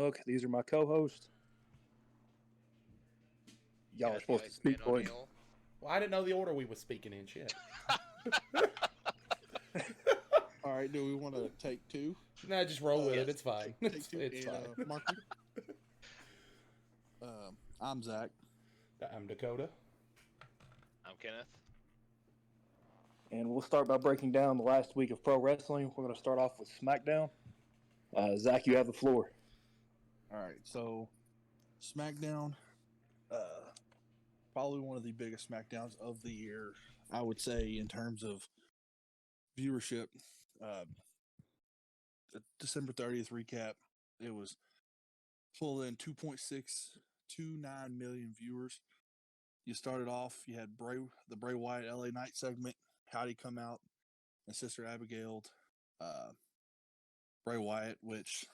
Hook. These are my co-hosts. Y'all are supposed to speak, boys. Well, I didn't know the order we was speaking in. Shit. All right, do we want to take two? Nah, just roll with it. It's fine. Take two. It's fine. Marky. I'm Zach. I'm Dakota. I'm Kenneth. And we'll start by breaking down the last week of pro wrestling. We're going to start off with Smackdown. Zach, you have the floor. All right, so Smackdown, probably one of the biggest Smackdowns of the year, I would say, in terms of viewership. The December 30th recap, it was pulled in 2.629 million viewers. You started off, you had the Bray Wyatt LA Knight segment. Howdy come out and Sister Abigail, Bray Wyatt, which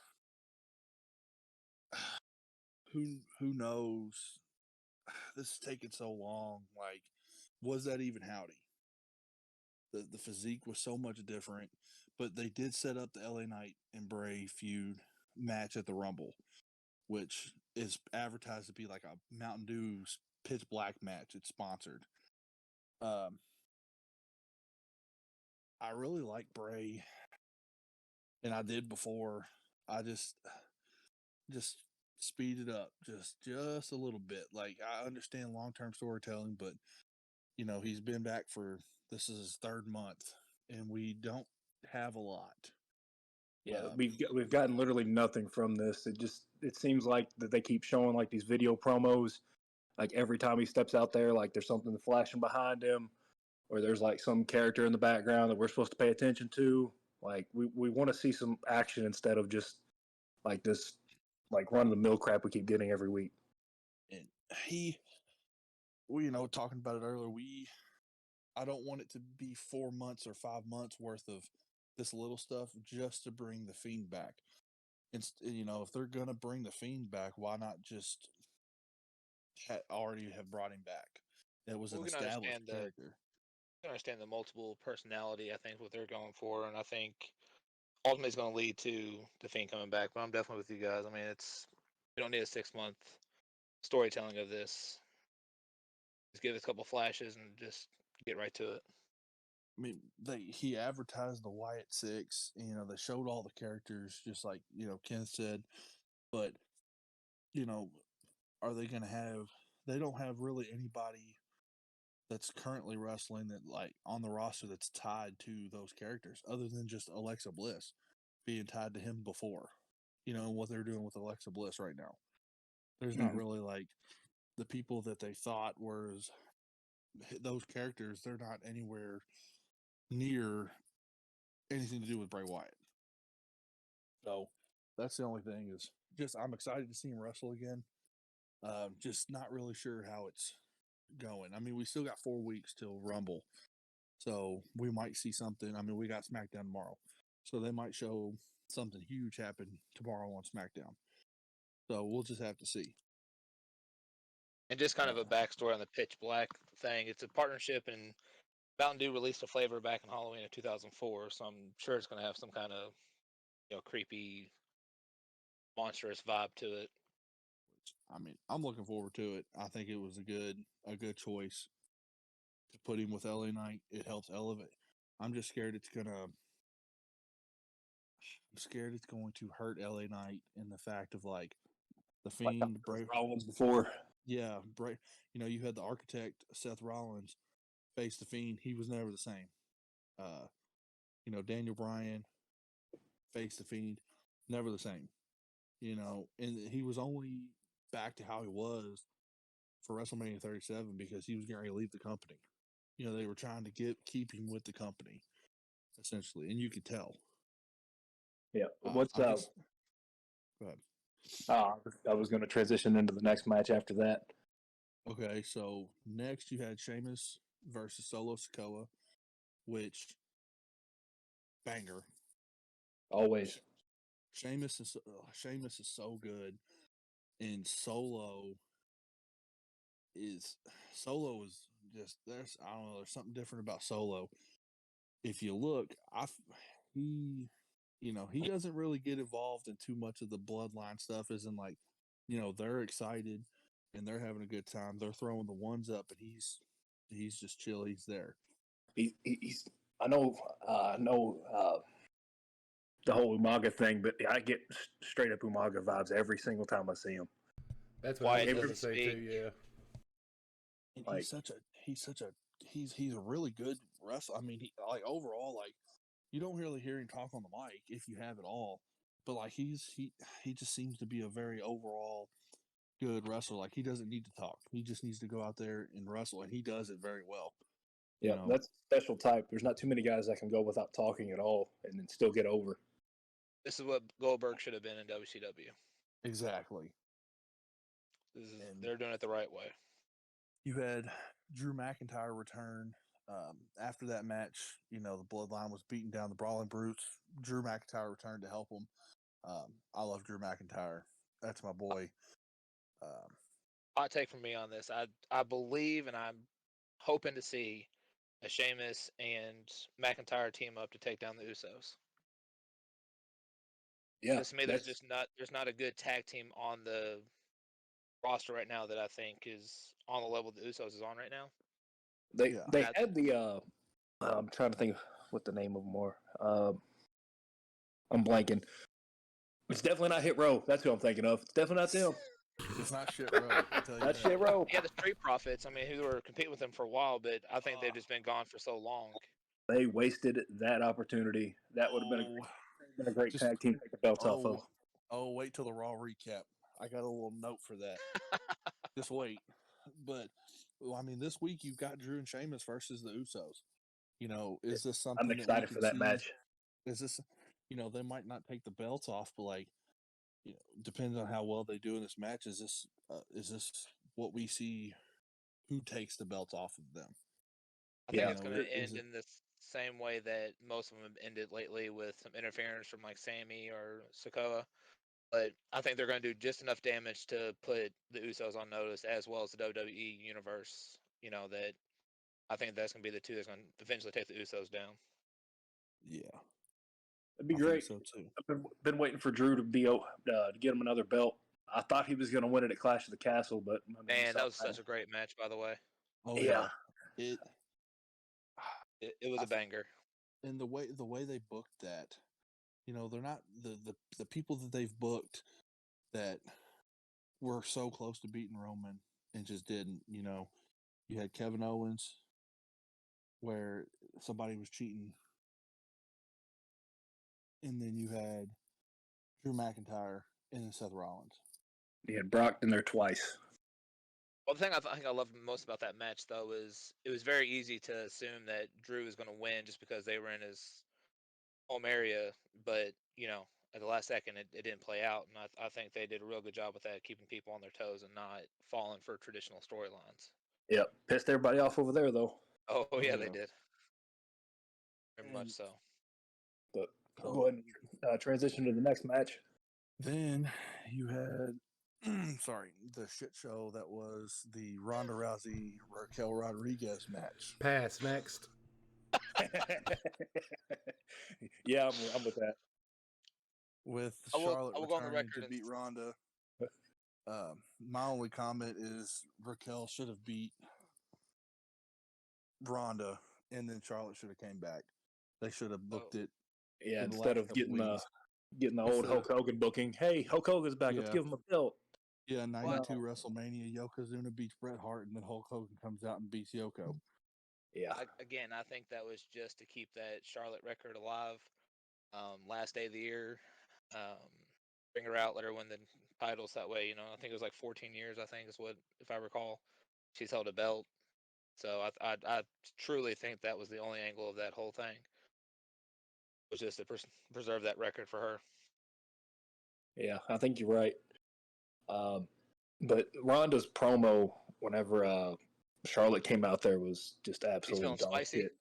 who knows? This is taking so long. Like, was that even Howdy? The physique was so much different, but they did set up the LA Knight and Bray feud match at the Rumble, which is advertised to be like a Mountain Dew's pitch black match. It's sponsored. I really like Bray, and I did before. I just speed it up just a little bit. Like, I understand long-term storytelling, but he's been back for, this is his third month, and we don't have a lot. Yeah, we've gotten literally nothing from this. It seems like that they keep showing like these video promos, like every time he steps out there, like there's something flashing behind him, or there's like some character in the background that we're supposed to pay attention to. Like we want to see some action instead of just like this, like run of the mill crap we keep getting every week. And talking about it earlier, I don't want it to be 4 months or 5 months worth of this little stuff just to bring the Fiend back. It's, if they're gonna bring the Fiend back, why not just already have brought him back? It was an established character. I understand the multiple personality. I think what they're going for, and I think ultimately it's going to lead to the Fiend coming back. But I'm definitely with you guys. I mean, we don't need a 6-month storytelling of this. Just give us a couple flashes and just get right to it. I mean, he advertised the Wyatt Six. They showed all the characters, just like Ken said. But are they going to have? They don't have really anybody that's currently wrestling that like on the roster that's tied to those characters, other than just Alexa Bliss being tied to him before. What they're doing with Alexa Bliss right now. There's not really like the people that they thought was those characters. They're not anywhere near anything to do with Bray Wyatt. So that's the only thing is just I'm excited to see him wrestle again. Just not really sure how it's going. I mean, we still got 4 weeks till Rumble, so we might see something. I mean, we got SmackDown tomorrow, so they might show something huge happen tomorrow on SmackDown. So we'll just have to see. And just kind of a backstory on the Pitch Black thing. It's a partnership, and Mountain Dew released a flavor back in Halloween of 2004, so I'm sure it's going to have some kind of creepy, monstrous vibe to it. I mean, I'm looking forward to it. I think it was a good choice to put him with LA Knight. It helps elevate. I'm just scared it's going to hurt LA Knight in the fact of like the Fiend, like Bray Rollins before. Yeah, Bray. You had the Architect Seth Rollins face the Fiend. He was never the same. Daniel Bryan face the Fiend, never the same. And he was only back to how he was for WrestleMania 37 because he was getting ready to leave the company. They were trying to keep him with the company, essentially, and you could tell. Yeah. What's up? Go ahead. I was going to transition into the next match after that. Okay, so next you had Sheamus versus Solo Sikoa, which banger. Always. Sheamus is so good, and Solo is just there's I don't know, there's something different about Solo. If you look, he doesn't really get involved in too much of the bloodline stuff. As in, like, they're excited and they're having a good time. They're throwing the ones up, and he's just chill. He's there. He's I know the whole Umaga thing, but I get straight up Umaga vibes every single time I see him. That's what I was Quiet going to doesn't say too. speak. Yeah. And Like- he's a really good wrestler. I mean, overall, like, you don't really hear him talk on the mic if you have it all, but like he just seems to be a very overall good wrestler. Like, he doesn't need to talk. He just needs to go out there and wrestle, and he does it very well. Yeah, that's a special type. There's not too many guys that can go without talking at all and then still get over. This is what Goldberg should have been in WCW. Exactly. They're doing it the right way. You had Drew McIntyre return. After that match, the Bloodline was beating down the Brawling Brutes. Drew McIntyre returned to help them. I love Drew McIntyre. That's my boy. Hot take from me on this. I believe, and I'm hoping to see a Sheamus and McIntyre team up to take down the Usos. Yeah, Because to me, there's not a good tag team on the roster right now that I think is on the level the Usos is on right now. They had the I'm trying to think what the name of them were. I'm blanking. It's definitely not Hit Row. That's who I'm thinking of. It's definitely not them. It's not Shit Row. I'll tell you That's that. Shit Row. Yeah, the Street Profits. I mean, who were competing with them for a while, but I think they've just been gone for so long. They wasted that opportunity. That would have been a great Just- tag team to take the belts off of. Oh, wait till the Raw recap. I got a little note for that. Just wait. But, I mean, this week you've got Drew and Sheamus versus the Usos. Is this something I'm excited for that match. Is this, they might not take the belts off, but, like, depending on how well they do in this match, is this what we see? Who takes the belts off of them? I think Yeah. it's going to end in the same way that most of them have ended lately, with some interference from like Sammy or Sikoa. But I think they're going to do just enough damage to put the Usos on notice, as well as the WWE universe. That I think that's going to be the two that's going to eventually take the Usos down. Yeah, It'd be I great. think so too. I've been waiting for Drew to get him another belt. I thought he was going to win it at Clash of the Castle, but Man, that was such a great match, by the way. Oh Yeah. It was a banger. And the way they booked that, they're not the people that they've booked that were so close to beating Roman and just didn't. You had Kevin Owens, where somebody was cheating, and then you had Drew McIntyre and then Seth Rollins. He had Brock in there twice. Well, the thing I think I loved most about that match, though, is it was very easy to assume that Drew was going to win just because they were in his home area. But, at the last second, it didn't play out. And I think they did a real good job with that, keeping people on their toes and not falling for traditional storylines. Yep. Pissed everybody off over there, though. Oh, yeah, Yeah. they did. Very much so. But I'll go ahead and transition to the next match. Then you had, the shit show that was the Ronda Rousey Raquel Rodriguez match. Pass next. Yeah, I'm with that. With I will Charlotte go on the returning record to and- beat Ronda. My only comment is Raquel should have beat Ronda, and then Charlotte should have came back. They should have booked it. Yeah, in the instead last of couple getting the old Instead- Hulk Hogan booking. Hey, Hulk Hogan's back. Let's Yeah. give him a belt. Yeah, 92 WrestleMania, Yokozuna beats Bret Hart, and then Hulk Hogan comes out and beats Yoko. Yeah. Again, I think that was just to keep that Charlotte record alive. Last day of the year, bring her out, let her win the titles that way. I think it was like 14 years. I think is what, if I recall, she's held a belt. So I truly think that was the only angle of that whole thing, was just to preserve that record for her. Yeah, I think you're right. But Ronda's promo whenever Charlotte came out there was just absolutely feeling dog spicy? shit.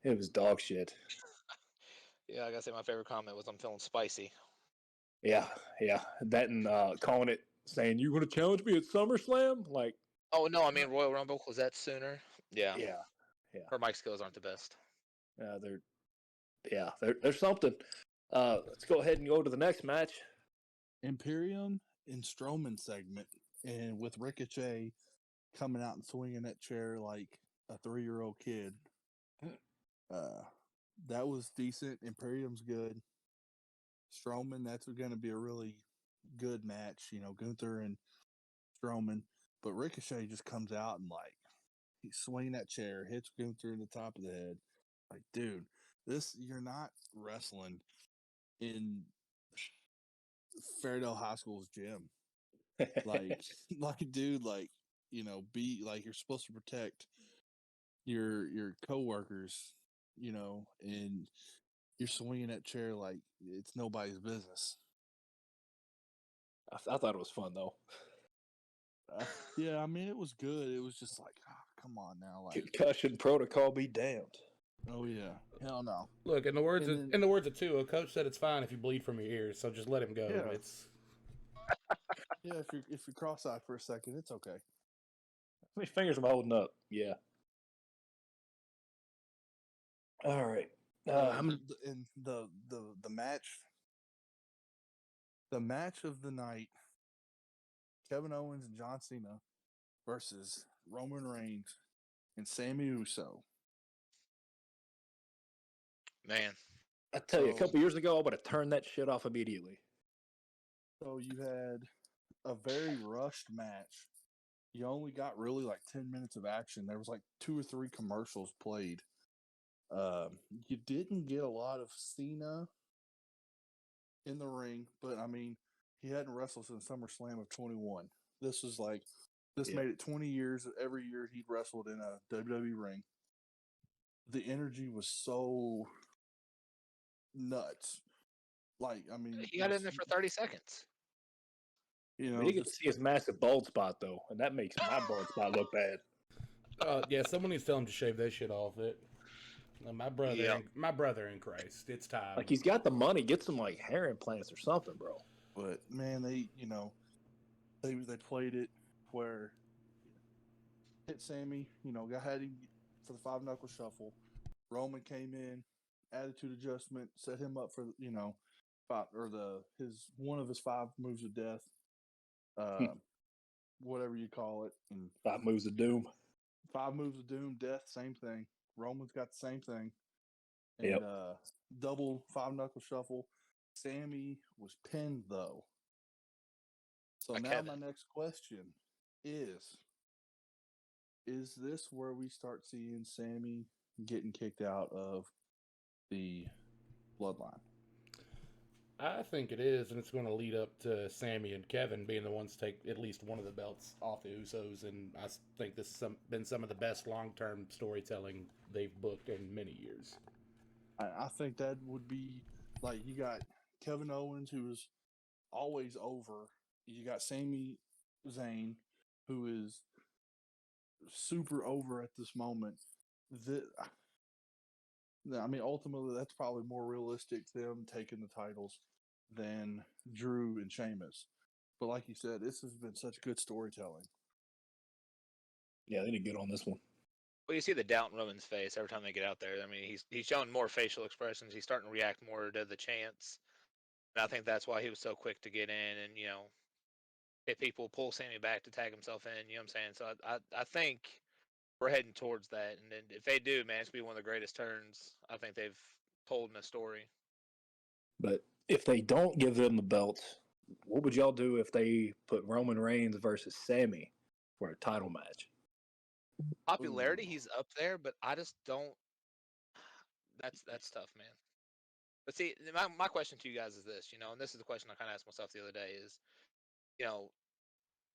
It was dog shit. Yeah, I gotta say my favorite comment was, "I'm feeling spicy." Yeah. That and calling it, saying, "You want to challenge me at SummerSlam?" Like, Oh no, I mean Royal Rumble, was that sooner? Yeah. yeah. Her mic skills aren't the best. There's something. Let's go ahead and go to the next match. Imperium and Strowman segment, and with Ricochet coming out and swinging that chair like a 3-year-old kid. That was decent. Imperium's good. Strowman, that's going to be a really good match. Gunther and Strowman. But Ricochet just comes out and he's swinging that chair, hits Gunther in the top of the head. Like, dude, you're not wrestling in Fairdale High School's gym. Dude, be like, you're supposed to protect your coworkers, and you're swinging that chair like it's nobody's business. I thought it was fun though. Yeah, I mean, it was good. It was just like, oh, come on now, concussion protocol be damned. Oh yeah, hell no. Look, in the words of Tua, coach said it's fine if you bleed from your ears, so just let him go. Yeah. It's Yeah, if you're cross-eyed for a second, it's okay. How many fingers am I holding up? Yeah. All right. And the match of the night: Kevin Owens and John Cena versus Roman Reigns and Sami Uso. Man, I tell you, a couple years ago, I would have turned that shit off immediately. So you had a very rushed match. You only got really 10 minutes of action. There was 2 or 3 commercials played. You didn't get a lot of Cena in the ring, but I mean, he hadn't wrestled since SummerSlam of 21. This was made it 20 years. Every year he'd wrestled in a WWE ring. The energy was so nuts. I mean, he got in there for 30 seconds. You can see his massive bald spot though, and that makes my bald spot look bad. Yeah, someone needs to tell him to shave that shit off. My brother in Christ, it's time. He's got the money, get some hair implants or something, bro. But man, they played it where hit Sammy, had him for the 5-knuckle shuffle. Roman came in, attitude adjustment, set him up for one of his 5 moves of death. Whatever you call it. And 5 moves of doom. 5 moves of doom, death, same thing. Roman's got the same thing. And double 5-knuckle shuffle. Sammy was pinned though. So now my next question is this where we start seeing Sammy getting kicked out of the bloodline? I think it is, and it's going to lead up to Sammy and Kevin being the ones to take at least one of the belts off the Usos, and I think this has been some of the best long-term storytelling they've booked in many years. I think that would be, you got Kevin Owens, who is always over. You got Sami Zayn, who is super over at this moment. I mean, ultimately, that's probably more realistic, them taking the titles, than Drew and Sheamus. But like you said, this has been such good storytelling. Yeah, they did good on this one. Well, you see the doubt in Roman's face every time they get out there. I mean, he's showing more facial expressions. He's starting to react more to the chants. And I think that's why he was so quick to get in and, hit people, pull Sammy back to tag himself in. You know what I'm saying? So I think we're heading towards that. And then if they do, man, it's going to be one of the greatest turns I think they've told in a story. But if they don't give them the belts, what would y'all do if they put Roman Reigns versus Sammy for a title match? Popularity, he's up there, but I just don't. That's tough, man. But see, my question to you guys is this, and this is the question I kind of asked myself the other day is,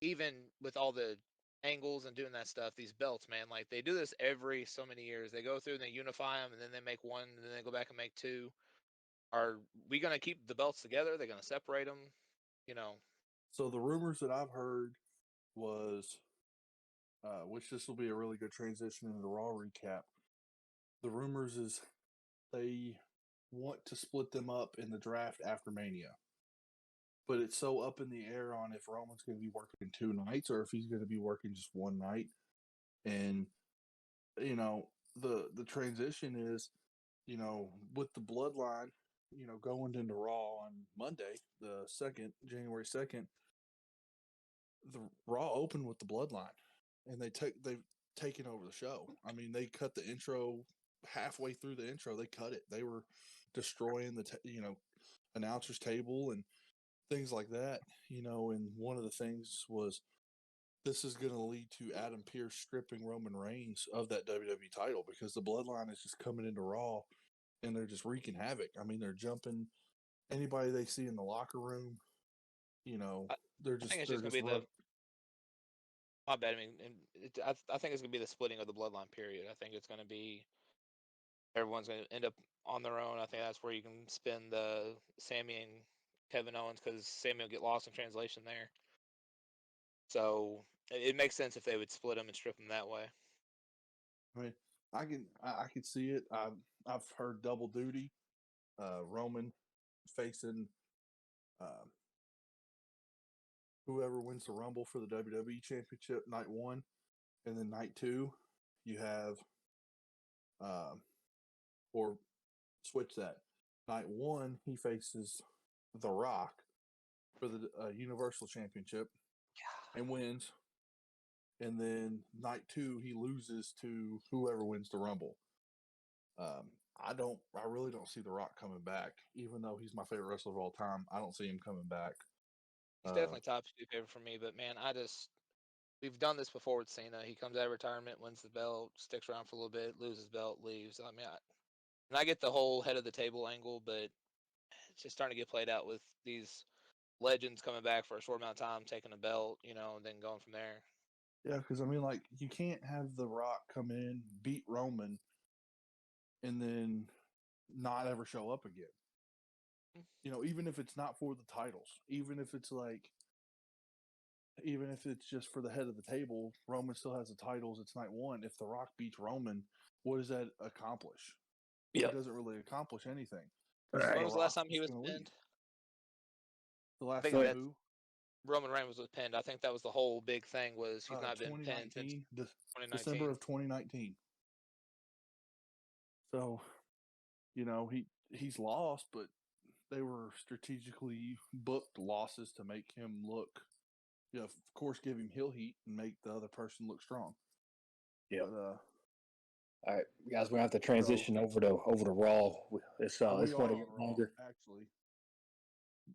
even with all the angles and doing that stuff, these belts, man, they do this every so many years. They go through and they unify them, and then they make one, and then they go back and make 2. Are we going to keep the belts together? Are they going to separate them? So the rumors that I've heard was, which this will be a really good transition into the Raw recap. The rumors is they want to split them up in the draft after Mania. But it's so up in the air on if Roman's going to be working 2 nights or if he's going to be working just 1 night. And, the transition is, with the bloodline, going into Raw on Monday, the January 2nd, the Raw opened with the Bloodline, and they've taken over the show. I mean, they cut the intro halfway through the intro. They cut it. They were destroying the announcers table and things like that. And one of the things was this is going to lead to Adam Pearce stripping Roman Reigns of that WWE title because the Bloodline is just coming into Raw and they're just wreaking havoc. I mean, they're jumping anybody they see in the locker room. They're I think it's they're just gonna just be the. My bad. I mean, I think it's gonna be the splitting of the bloodline period. I think it's gonna be everyone's gonna end up on their own. I think that's where you can spin the Sammy and Kevin Owens because Sammy will get lost in translation there. So it makes sense if they would split them and strip them that way. I mean, I can see it. I've heard double duty. Roman facing whoever wins the Rumble for the WWE Championship night 1, and then night 2 you have or switch that. Night 1 he faces The Rock for the Universal Championship and wins. And then night 2 he loses to whoever wins the Rumble. I really don't see The Rock coming back, even though he's my favorite wrestler of all time. I don't see him coming back. He's definitely top 2 favorite for me, but man, we've done this before with Cena. He comes out of retirement, wins the belt, sticks around for a little bit, loses belt, leaves. I mean, and I get the whole head of the table angle, but it's just starting to get played out with these legends coming back for a short amount of time, taking a belt, and then going from there. Yeah, because I mean, like, you can't have The Rock come in, beat Roman, and then not ever show up again. Even if it's not for the titles, even if it's just for the head of the table, Roman still has the titles. It's night 1. If The Rock beats Roman, what does that accomplish? Yeah. It doesn't really accomplish anything. Right. When was the last time he was pinned? The last think time that's- who? Roman Reigns was pinned. I think that was the whole big thing was he's not been pinned since 2019. December of 2019. So, he's lost, but they were strategically booked losses to make him look, of course, give him heel heat and make the other person look strong. Yeah. But, all right, guys, we're gonna have to transition over to Raw. It's going to get longer. Actually.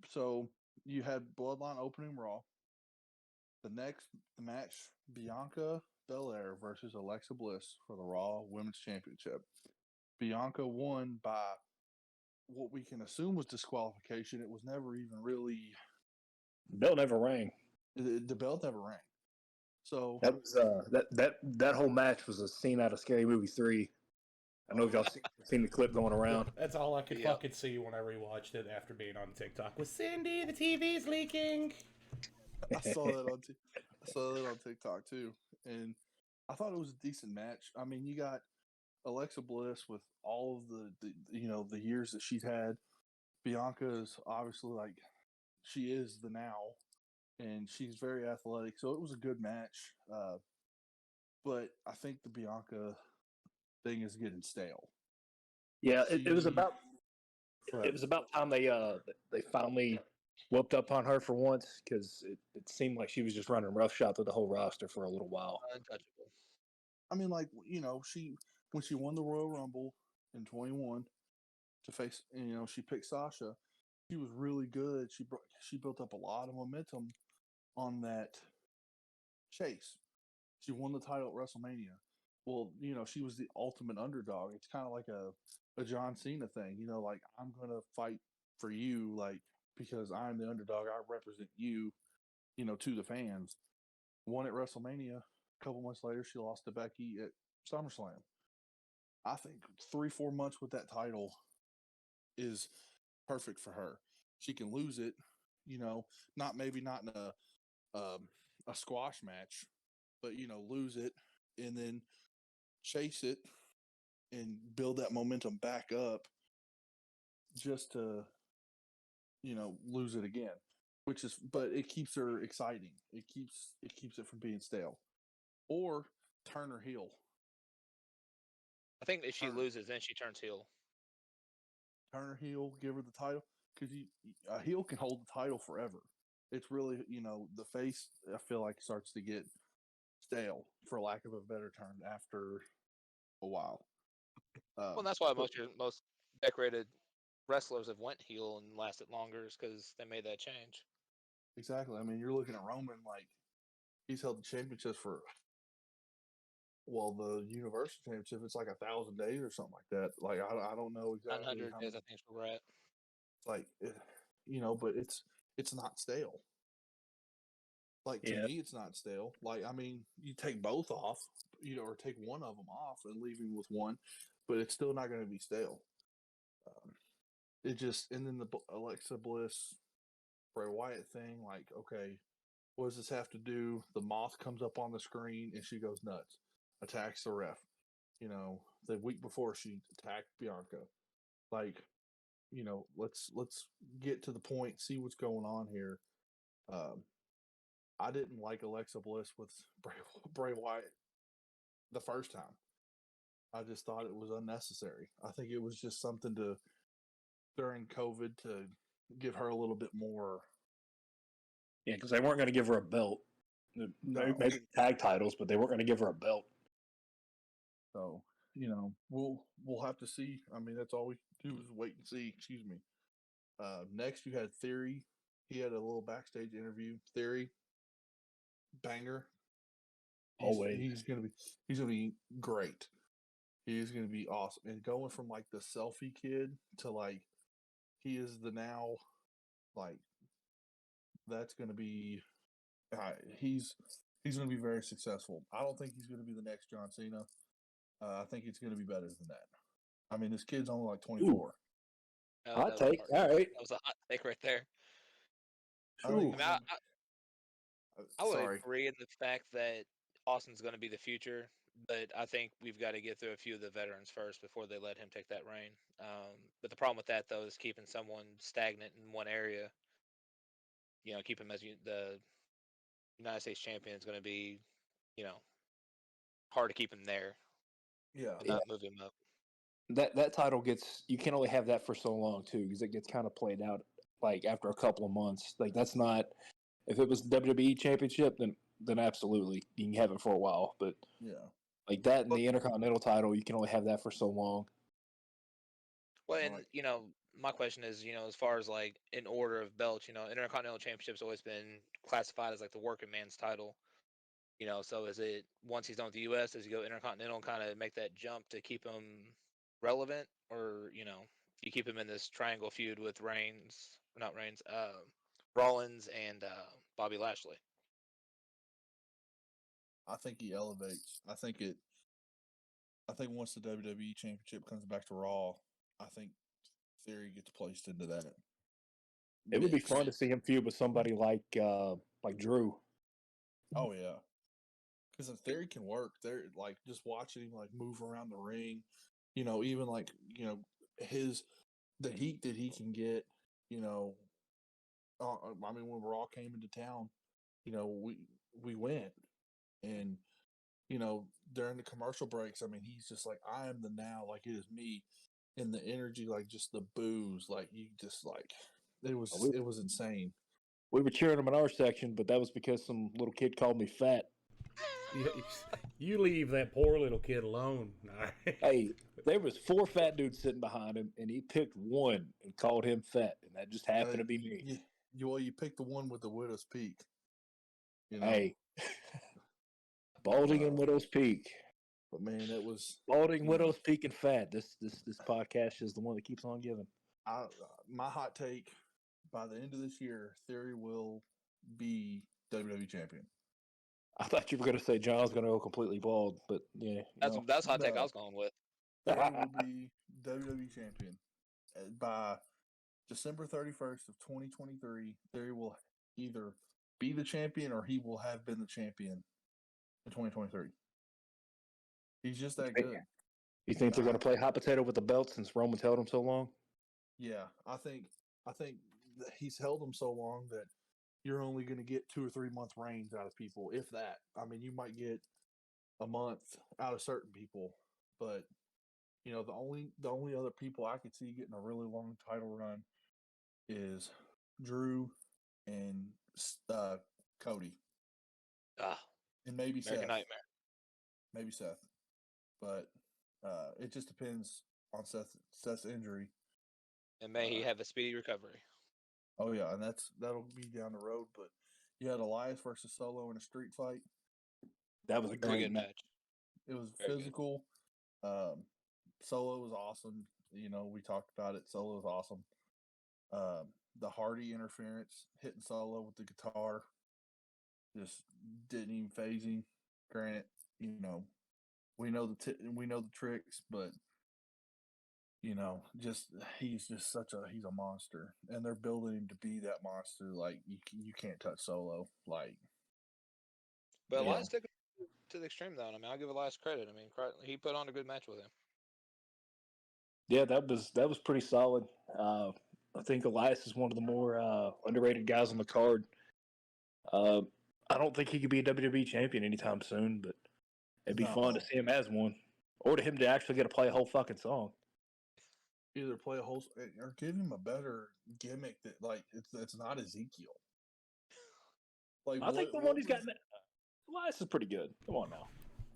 So you had Bloodline opening Raw. The next match, Bianca Belair versus Alexa Bliss for the Raw Women's Championship. Bianca won by what we can assume was disqualification. It was never even really. The bell never rang. The bell never rang. So that was that whole match was a scene out of Scary Movie 3. I know if y'all seen the clip going around. That's all I could fucking see when I rewatched it after being on TikTok. Was Cindy, the TV's leaking. I saw that on TikTok too, and I thought it was a decent match. I mean, you got Alexa Bliss with all of the years that she's had. Bianca is obviously she is the now, and she's very athletic. So it was a good match. But I think the Bianca thing is getting stale. Yeah, it was about time they finally whooped up on her for once, because it seemed like she was just running roughshod through the whole roster for a little while. Untouchable. I mean, when she won the Royal Rumble in 21 to face, she picked Sasha. She was really good. She built up a lot of momentum on that chase. She won the title at WrestleMania. Well, she was the ultimate underdog. It's kind of like a John Cena thing, like, I'm going to fight for you, like, because I'm the underdog. I represent you, to the fans. Won at WrestleMania. A couple months later, she lost to Becky at SummerSlam. I think 3-4 months with that title is perfect for her. She can lose it, not in a squash match, but lose it and then chase it and build that momentum back up just to lose it again, but it keeps her exciting. It keeps it from being stale, or turn her heel. I think if she loses, then she turns heel. turn her heel, give her the title, because a heel can hold the title forever. It's really, the face, I feel like, starts to get stale, for lack of a better term, after a while. Well, that's why but- most decorated wrestlers have went heel and lasted longer, is because they made that change. Exactly. I mean, you're looking at Roman, like, he's held the championships for, well, the Universal Championship, it's like 1,000 days or something like that. Like, I don't know exactly 900 how days, many, I think, is where we're at. like, but it's not stale. Like, to Yeah. me, it's not stale. Like, I mean, you take both off, or take one of them off and leave him with one, but it's still not going to be stale. It just, and then the Alexa Bliss, Bray Wyatt thing, like, okay, what does this have to do? The moth comes up on the screen and she goes nuts, attacks the ref. The week before she attacked Bianca. Like, let's get to the point, see what's going on here. I didn't like Alexa Bliss with Bray Wyatt the first time. I just thought it was unnecessary. I think it was just something to, during COVID, to give her a little bit more. Yeah, because they weren't going to give her a belt. Maybe tag titles, but they weren't going to give her a belt. So, we'll have to see. I mean, that's all we do is wait and see. Excuse me. Next, you had Theory. He had a little backstage interview. Theory, banger. Always. He's gonna be great. He's gonna be awesome. And going from like the selfie kid to like he is the now, like, that's gonna be. He's gonna be very successful. I don't think he's gonna be the next John Cena. I think it's gonna be better than that. I mean, this kid's only like 24. Hot take. All right. That was a hot take right there. I think Ooh. he's I mean, I would sorry. agree in the fact that Austin's going to be the future, but I think we've got to get through a few of the veterans first before they let him take that reign. But the problem with that, though, is keeping someone stagnant in one area. Keep him as the United States champion is going to be, hard to keep him there Yeah. without moving him up. That title gets, you can only have that for so long too, because it gets kind of played out like after a couple of months. Like, that's not, if it was the WWE Championship, then absolutely you can have it for a while. But Yeah. like that and the Intercontinental title, you can only have that for so long. Well, and Right. my question is, as far as like in order of belts, Intercontinental Championship's always been classified as like the working man's title. So is it, once he's done with the U.S., does he go Intercontinental and kind of make that jump to keep him relevant, or you keep him in this triangle feud with Rollins and Bobby Lashley? I think he elevates. I think once the WWE Championship comes back to Raw, I think Theory gets placed into that. It would be mix. fun to see him feud with somebody like Drew. Oh yeah, because the Theory can work. They're like, just watching him like move around the ring. Even like the heat that he can get. I mean, when Raw came into town, we went, and during the commercial breaks, I mean, he's just like, I am the now, like, it is me. And the energy, like, just the booze, like, you just like, it was insane. We were cheering him in our section, but that was because some little kid called me fat. You leave that poor little kid alone. Hey, there was 4 fat dudes sitting behind him, and he picked one and called him fat, and that just happened to be me. You picked the one with the widow's peak. Hey, balding and widow's peak. But man, it was Balding, widow's peak, and fat. This podcast is the one that keeps on giving. My hot take: by the end of this year, Theory will be WWE champion. I thought you were going to say John's going to go completely bald, but yeah. That's hot take I was going with. Theory will be WWE champion by December 31st of 2023. Theory will either be the champion or he will have been the champion in 2023. He's just that good. You think they're going to play hot potato with the belt since Roman's held him so long? Yeah, I think that he's held them so long that you're only going to get 2 or 3 month reigns out of people, if that. I mean, you might get a month out of certain people, but the only other people I could see getting a really long title run is Drew and Cody, Ah, and maybe American Seth. Nightmare. Maybe Seth, but it just depends on Seth's injury. And may he have a speedy recovery. Oh yeah, and that'll be down the road. But you had Elias versus Solo in a street fight. That was a Very great good match. match. It was Very good. physical. Solo was awesome. We talked about it. Solo was awesome. The Hardy interference, hitting Solo with the guitar, just didn't even phase him. Granted, we know the tricks, but just he's a monster, and they're building him to be that monster. Like you can't touch Solo. Like, But Yeah. Elias took it to the extreme, though. I mean, I'll give Elias credit. I mean, he put on a good match with him. Yeah, that was pretty solid. I think Elias is one of the more underrated guys on the card. I don't think he could be a WWE champion anytime soon, but it'd be fun to No. see him as one, or to him to actually get to play a whole fucking song. Either play a whole or give him a better gimmick that like it's not Ezekiel. Like I think the one he's got, Elias is pretty good. Come on now.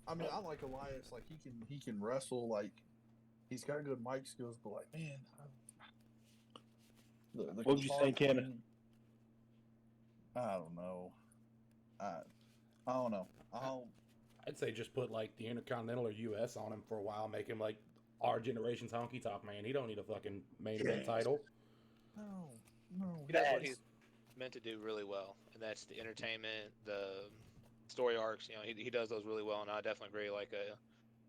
I mean, I like Elias. Like he can wrestle. Like he's got good mic skills, but like man, the What would you car say, Ken? thing, I don't know. I don't know. I'd say just put like the Intercontinental or US on him for a while, make him like our generation's honky tonk man. He don't need a fucking main event title. No. He does what he's meant to do really well, and that's the entertainment, the story arcs. He does those really well, and I definitely agree. Like a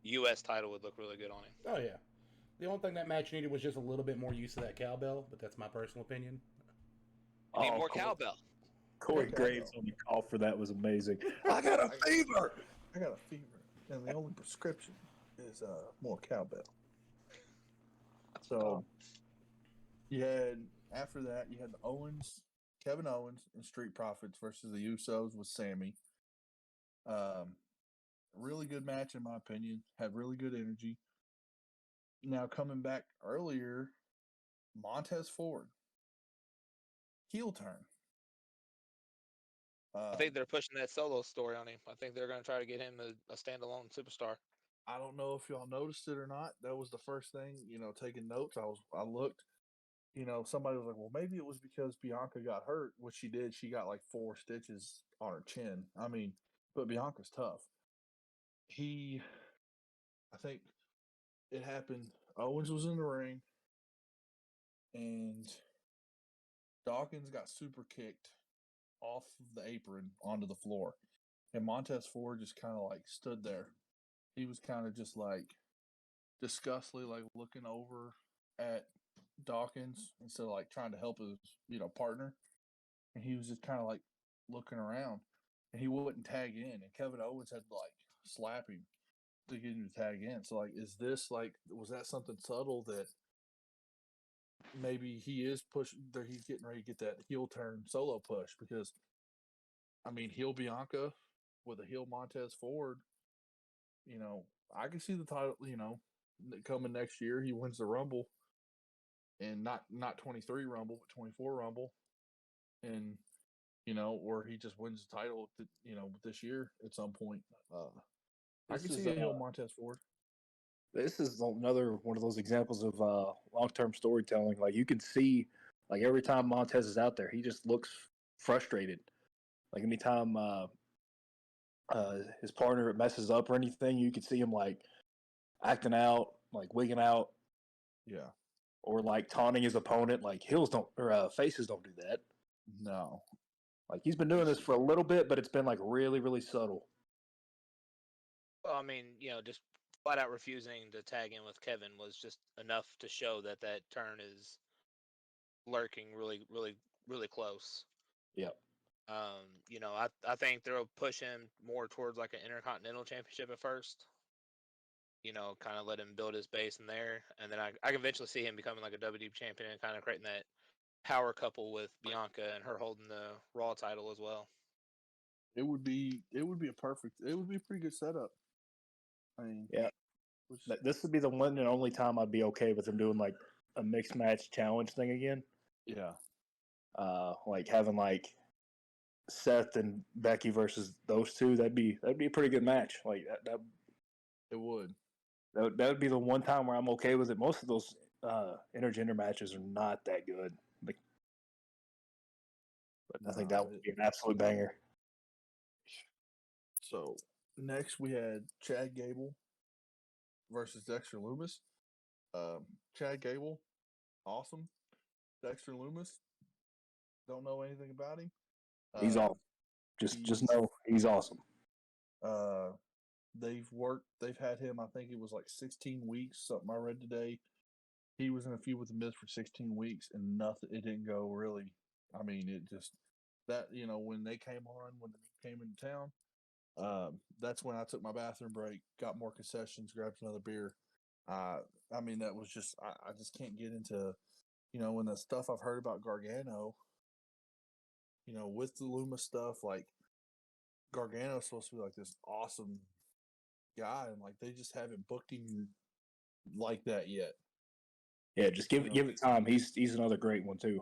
U.S. title would look really good on him. Oh yeah. The only thing that match needed was just a little bit more use of that cowbell, but that's my personal opinion. You need more cowbell. Corey Okay. Graves on the call for that was amazing. I got a fever. I got a fever, and the only prescription is more cowbell. So after that you had Kevin Owens and Street Profits versus the Usos with Sammy. Really good match in my opinion. Had really good energy. Now coming back earlier, Montez Ford heel turn. I think they're pushing that solo story on him. I think they're going to try to get him a standalone superstar. I don't know if y'all noticed it or not. That was the first thing, taking notes. I looked, somebody was like, well, maybe it was because Bianca got hurt, which she did. She got like 4 stitches on her chin. I mean, but Bianca's tough. I think it happened. Owens was in the ring, and Dawkins got super kicked off of the apron onto the floor. And Montez Ford just kind of like stood there. He was kind of just like disgustedly like looking over at Dawkins instead of like trying to help his, partner. And he was just kind of like looking around, and he wouldn't tag in. And Kevin Owens had to like slap him to get him to tag in. So like, was that something subtle that maybe he is pushing there? He's getting ready to get that heel turn solo push because, I mean, heel Bianca with a heel Montez Ford, I can see the title, coming next year. He wins the Rumble, and not 23 Rumble, but 24 Rumble, and or he just wins the title, this year at some point. I can see a heel Montez Ford. This is another one of those examples of long-term storytelling. Like you can see, like every time Montez is out there, he just looks frustrated. Like anytime his partner messes up or anything, you can see him like acting out, like wigging out, Yeah. or like taunting his opponent. Like faces don't do that. No. Like he's been doing this for a little bit, but it's been like really, really subtle. Well, I mean, just flat out refusing to tag in with Kevin was just enough to show that turn is lurking really, really, really close. Yep. I think they'll push him more towards like an Intercontinental Championship at first. Kind of let him build his base in there, and then I can eventually see him becoming like a WWE champion and kind of creating that power couple with Bianca and her holding the Raw title as well. It would be a pretty good setup. I mean, yeah. Which, This would be the one and only time I'd be okay with them doing like a mixed match challenge thing again. yeah, Like having like Seth and Becky versus those two. That'd be a pretty good match. Like that it would. that would be the one time where I'm okay with it. Most of those intergender matches are not that good. Like, but I think that would be an absolute banger. So next we had Chad Gable versus Dexter Loomis. Chad Gable, awesome. Dexter Loomis, don't know anything about him. He's awesome. Just know he's awesome. They've had him, I think it was like 16 weeks, something I read today. He was in a feud with the Miz for 16 weeks and nothing, it didn't go really. I mean, it just, that, when they came on, when they came into town, that's when I took my bathroom break, got more concessions, grabbed another beer. I mean, that was just, I just can't get into, when the stuff I've heard about Gargano, with the Loomis stuff, like Gargano's supposed to be like this awesome guy, and like they just haven't booked him like that yet. Yeah, just give it time. He's another great one too.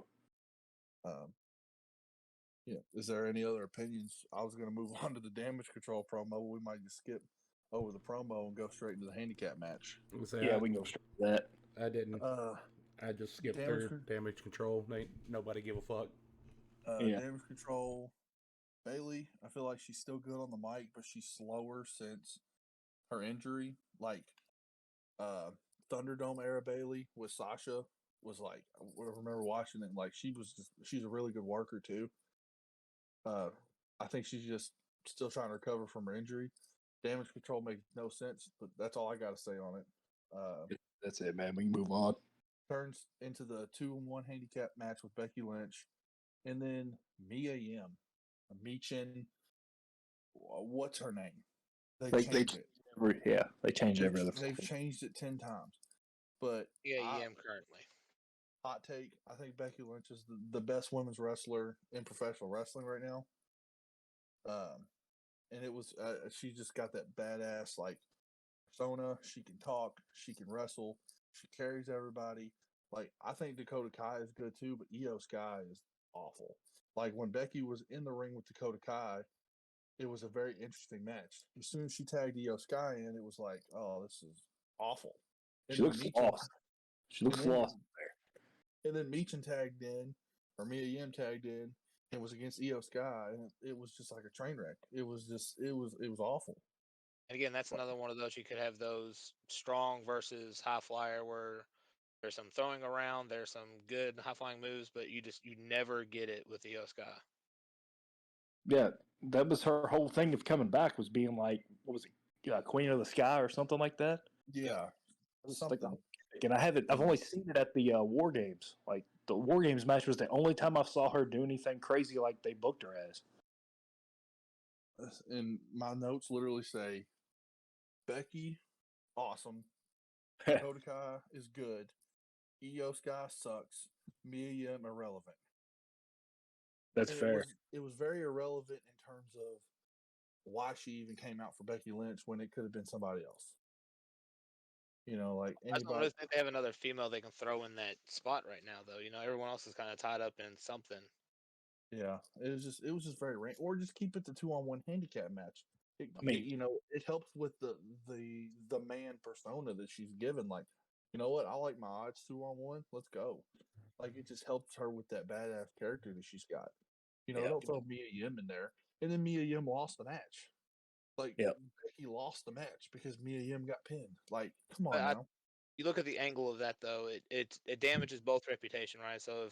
Yeah. Is there any other opinions? I was going to move on to the Damage Control promo. But we might just skip over the promo and go straight into the handicap match. Yeah, we can go straight to that. I didn't. I just skipped through Damage Control. Nobody give a fuck. Damage Control. Bailey, I feel like she's still good on the mic, but she's slower since her injury. Like Thunderdome era Bailey with Sasha was like, I remember watching it. Like she's a really good worker too. I think she's just still trying to recover from her injury. Damage Control makes no sense, but that's all I got to say on it. That's it, man. We can move on. Turns into the 2-on-1 handicap match with Becky Lynch, and then Mia Yim, Michin. What's her name? They changed it. They change everything. They've changed it 10 times. But Yim currently. Hot take: I think Becky Lynch is the best women's wrestler in professional wrestling right now. And it was she just got that badass like persona. She can talk, she can wrestle, she carries everybody. Like I think Dakota Kai is good too, but Io Sky is awful. Like when Becky was in the ring with Dakota Kai, it was a very interesting match. As soon as she tagged Io Sky in, it was like, oh, this is awful. And she looks lost. She looks lost there. And then Michin tagged in, or Mia Yim tagged in, and was against Io Sky, and it was just like a train wreck. It was awful. And again, that's another one of those you could have those strong versus high flyer where there's some throwing around, there's some good high flying moves, but you never get it with Io Sky. Yeah, that was her whole thing of coming back was being like, what was it, Queen of the Sky or something like that? Yeah, something. And I've only seen it at the War Games. Like the War Games match was the only time I saw her do anything crazy like they booked her as. And my notes literally say, Becky, awesome. Dakota Kai is good. Io Sky sucks. Mia Yim irrelevant. That's fair. It was very irrelevant in terms of why she even came out for Becky Lynch when it could have been somebody else. Like anybody. I don't really think they have another female they can throw in that spot right now, though. Everyone else is kind of tied up in something. Yeah, it was just very random. Or just keep it the 2-on-1 handicap match. It helps with the man persona that she's given. Like, you know what? I like my odds 2-on-1. Let's go. Like it just helps her with that badass character that she's got. Don't throw Mia Yim in there, and then Mia Yim lost the match. Like Becky lost the match because Mia Yim got pinned. Like, come on now. You look at the angle of that though; it damages both reputation, right? So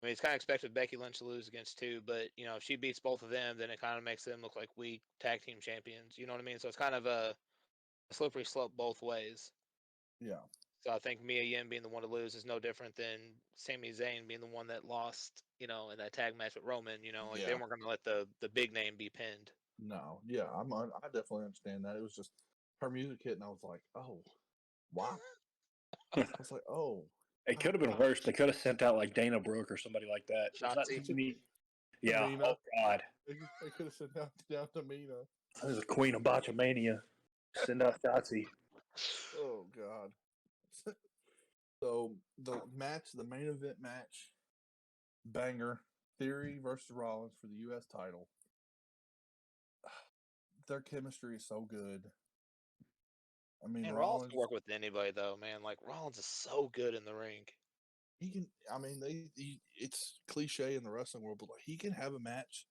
it's kind of expected Becky Lynch to lose against two, but if she beats both of them, then it kind of makes them look like weak tag team champions. You know what I mean? So it's kind of a slippery slope both ways. Yeah. So I think Mia Yim being the one to lose is no different than Sami Zayn being the one that lost, in that tag match with Roman. They weren't going to let the big name be pinned. No, yeah, I definitely understand that. It was just her music hit, and I was like, oh, wow. I was like, oh. It could have been worse. They could have sent out like Dana Brooke or somebody like that. Yeah. Tamina. Oh God. They could have sent out down Tamina. This is a Queen of Botchamania. Send out Shotzi. Oh God. So the main event match, banger, Theory versus Rollins for the U.S. title. Their chemistry is so good. I mean, Man, Rollins Rollins, can work with anybody though, man. Like Rollins is so good in the ring. he can. I mean, it's cliche in the wrestling world, but like he can have a match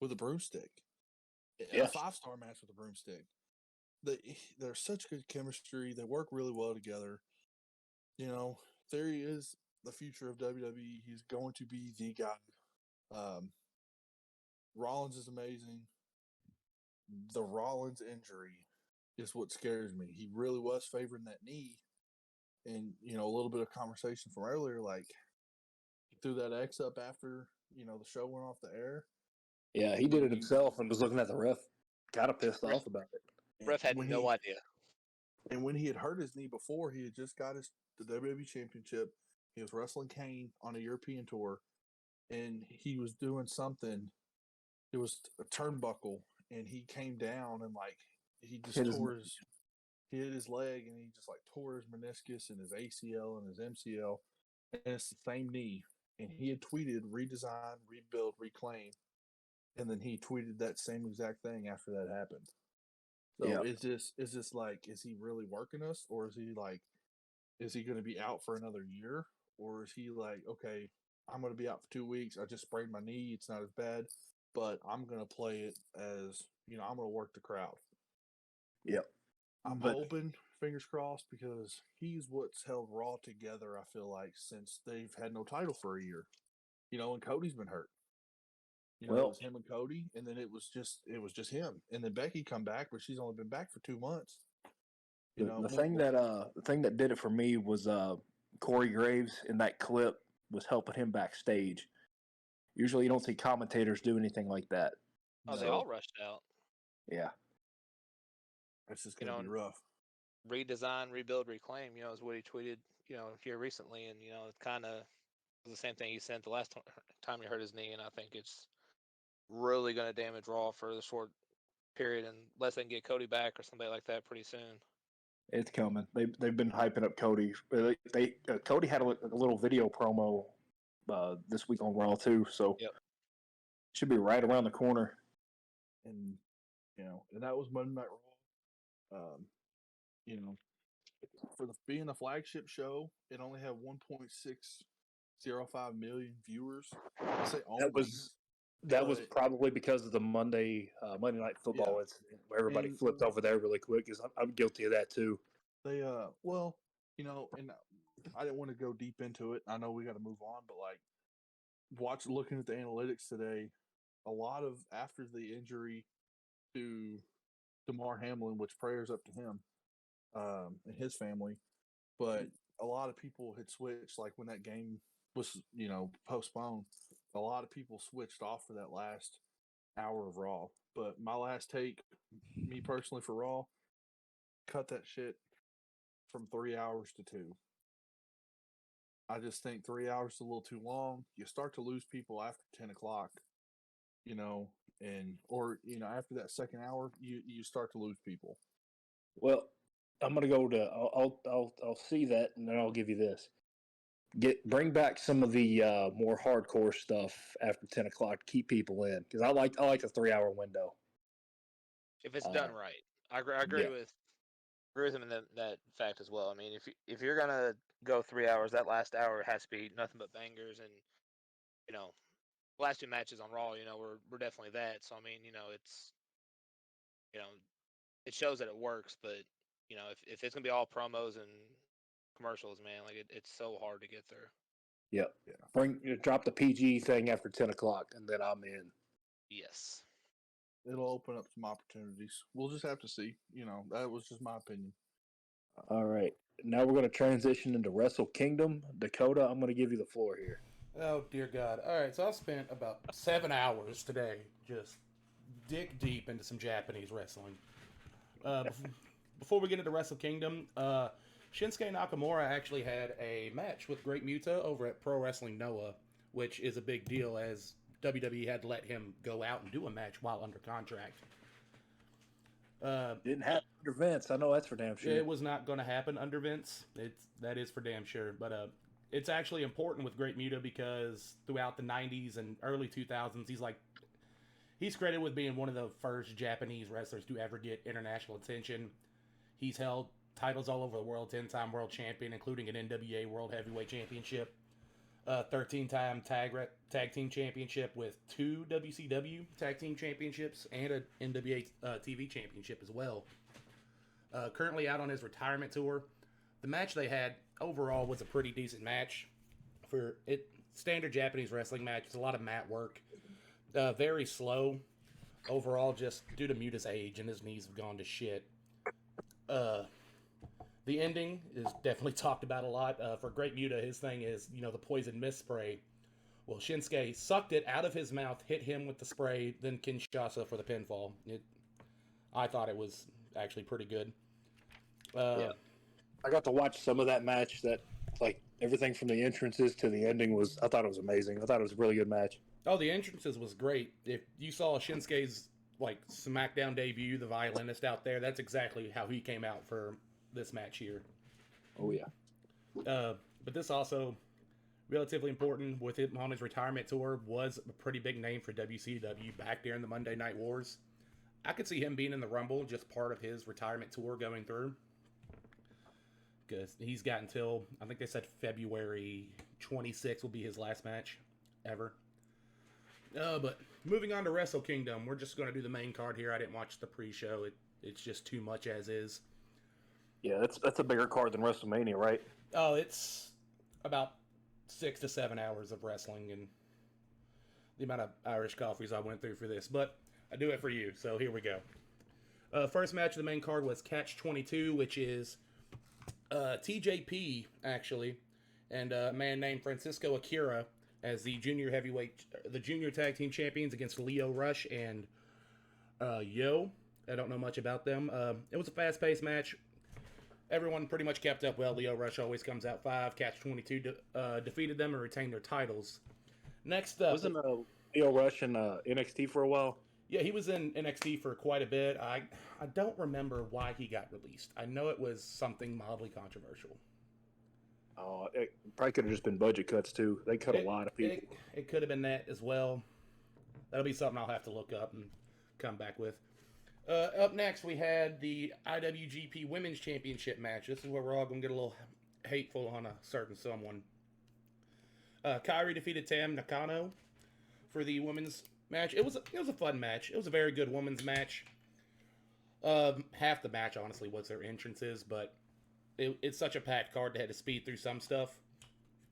with a broomstick, a Yeah. 5-star match with a broomstick. They're such good chemistry. They work really well together. You know, Theory is the future of WWE. He's going to be the guy. Rollins is amazing. The Rollins injury is what scares me. He really was favoring that knee. And, you know, a little bit of conversation from earlier, like he threw that X up after, you know, the show went off the air. Yeah, he did it himself and was looking at the ref, kind of pissed off about it. Ref had no idea. And when he had hurt his knee before, he had just got the WWE Championship. He was wrestling Kane on a European tour, and he was doing something. It was a turnbuckle, and he came down and like he just he hit his leg, and he just like tore his meniscus and his ACL and his MCL, and it's the same knee. And he had tweeted redesign, rebuild, reclaim, and then he tweeted that same exact thing after that happened. So it's just like, is he really working us, or is he going to be out for another year, or is he like, okay, I'm going to be out for 2 weeks. I just sprained my knee. It's not as bad, but I'm going to play it as, you know, I'm going to work the crowd. Yep. I'm hoping, fingers crossed, because he's what's held Raw together, I feel like, since they've had no title for a year. You know, and Cody's been hurt. You know, it was him and Cody, and then it was just him. And then Becky come back, but she's only been back for 2 months. You know, the thing that did it for me was Corey Graves in that clip was helping him backstage. Usually, you don't see commentators do anything like that. Oh, they all rushed out. Yeah, it's just gonna be rough. Redesign, rebuild, reclaim. You know, is what he tweeted. You know, here recently, and you know, it kind of was the same thing he said the last time he hurt his knee, and I think it's really going to damage Raw for the short period, unless they can get Cody back or somebody like that pretty soon. it's coming. They've been hyping up Cody. Cody had a little video promo this week on Raw too, so should be right around the corner. And you know, and that was Monday Night Raw. You know, for being a flagship show, it only had 1.605 million viewers. I say almost. That was probably because of the Monday Night Football incident where everybody flipped over there really quick. Because I'm guilty of that too. They well, you know, and I didn't want to go deep into it. I know we got to move on, but like looking at the analytics today, a lot of after the injury to Damar Hamlin, which prayers up to him and his family, but a lot of people had switched. Like when that game was, you know, postponed, a lot of people switched off for that last hour of Raw. But my last take, me personally for Raw, cut that shit from 3 hours to 2. I just think 3 hours is a little too long. You start to lose people after 10 o'clock, you know, or you know, after that second hour, you start to lose people. Well, I'm gonna go to. I'll see that, and then I'll give you this. Bring back some of the more hardcore stuff after 10 o'clock to keep people in, because I like the 3 hour window. If it's done right, I agree with him in that fact as well. I mean, if you're gonna go 3 hours, that last hour has to be nothing but bangers, and you know, last 2 matches on Raw, you know, we're definitely that. So I mean, you know, it's, you know, it shows that it works, but you know, if it's gonna be all promos and commercials, man, like it's so hard to get through. Yep. Yeah. Drop the PG thing after 10 o'clock, and then I'm in. Yes. It'll open up some opportunities. We'll just have to see. You know, that was just my opinion. All right. Now we're going to transition into Wrestle Kingdom. Dakota, I'm going to give you the floor here. Oh, dear God. All right, so I spent about 7 hours today just dick deep into some Japanese wrestling. Before we get into Wrestle Kingdom, Shinsuke Nakamura actually had a match with Great Muta over at Pro Wrestling Noah, which is a big deal as WWE had let him go out and do a match while under contract. Didn't happen under Vince. I know that's for damn sure. It was not going to happen under Vince. That is for damn sure. But it's actually important with Great Muta because throughout the 90s and early 2000s, he's credited with being one of the first Japanese wrestlers to ever get international attention. He's held titles all over the world, 10-time world champion, including an NWA World Heavyweight Championship, 13-time tag team championship with 2 WCW tag team championships, and an NWA TV championship as well. Currently out on his retirement tour. The match they had overall was a pretty decent match. For it, standard Japanese wrestling match. It's a lot of mat work. Very slow overall, just due to Muta's age and his knees have gone to shit. The ending is definitely talked about a lot. For Great Muta, his thing is, the poison mist spray. Well, Shinsuke sucked it out of his mouth, hit him with the spray, then Kinshasa for the pinfall. I thought it was actually pretty good. Yeah. I got to watch some of that match. That, everything from the entrances to the ending I thought it was amazing. I thought it was a really good match. Oh, the entrances was great. If you saw Shinsuke's Smackdown debut, the violinist out there, that's exactly how he came out for this match here. Oh yeah. But this also relatively important with him on his retirement tour, was a pretty big name for WCW back during the Monday Night Wars. I could see him being in the Rumble, just part of his retirement tour going through. Because he's got until, I think they said February 26th will be his last match ever. But moving on to Wrestle Kingdom, we're just going to do the main card here. I didn't watch the pre-show. It's just too much as is. Yeah, that's a bigger card than WrestleMania, right? Oh, it's about 6 to 7 hours of wrestling and the amount of Irish coffees I went through for this. But I do it for you, so here we go. First match of the main card was Catch 22, which is TJP, actually, and a man named Francisco Akira as the junior tag team champions against Leo Rush and Yo. I don't know much about them. It was a fast-paced match. Everyone pretty much kept up well. Leo Rush always comes out 5. Catch 22 defeated them and retained their titles. Next up... Wasn't Leo Rush in NXT for a while? Yeah, he was in NXT for quite a bit. I don't remember why he got released. I know it was something mildly controversial. Oh, it probably could have just been budget cuts, too. They cut a lot of people. It could have been that as well. That'll be something I'll have to look up and come back with. Up next, we had the IWGP Women's Championship match. This is where we're all going to get a little hateful on a certain someone. Kairi defeated Tam Nakano for the women's match. It was a fun match. It was a very good women's match. Half the match, honestly, was their entrances, but it's such a packed card they had to speed through some stuff.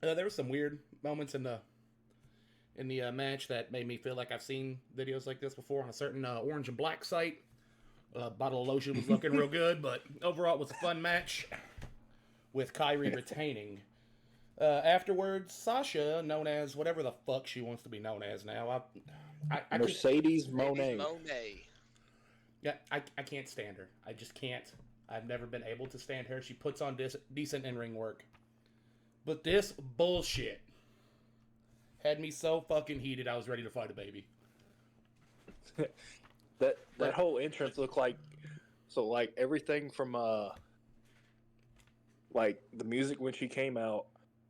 There were some weird moments in the match that made me feel like I've seen videos like this before on a certain Orange and Black site. Bottle of lotion was looking real good, but overall it was a fun match with Kairi retaining. Afterwards, Sasha, known as whatever the fuck she wants to be known as now. I Mercedes Moné. Yeah, I can't stand her. I just can't. I've never been able to stand her. She puts on decent in-ring work. But this bullshit had me so fucking heated I was ready to fight a baby. That whole entrance looked like everything from the music when she came out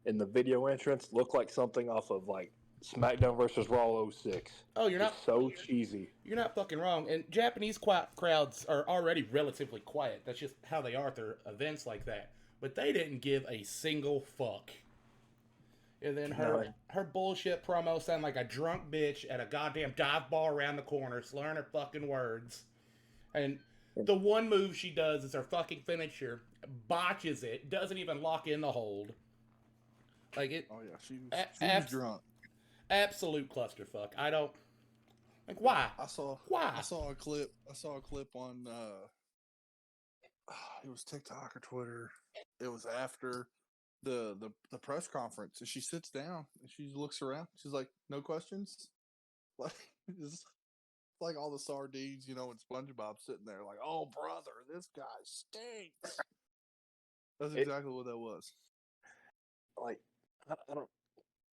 and the video entrance looked like something off of Smackdown versus Raw 06. Oh, you're not so cheesy. You're not fucking wrong. And Japanese crowds are already relatively quiet. That's just how they are at their events like that. But they didn't give a single fuck. And then her bullshit promo sounded like a drunk bitch at a goddamn dive bar around the corner, slurring her fucking words. And the one move she does is her fucking finisher, botches it, doesn't even lock in the hold. Oh yeah, she was drunk. Absolute clusterfuck. I don't why. I saw a clip on it was TikTok or Twitter. It was after the press conference, and she sits down and she looks around. She's like, "No questions." It's like all the sardines, in SpongeBob sitting there, like, "Oh brother, this guy stinks." That's exactly what that was.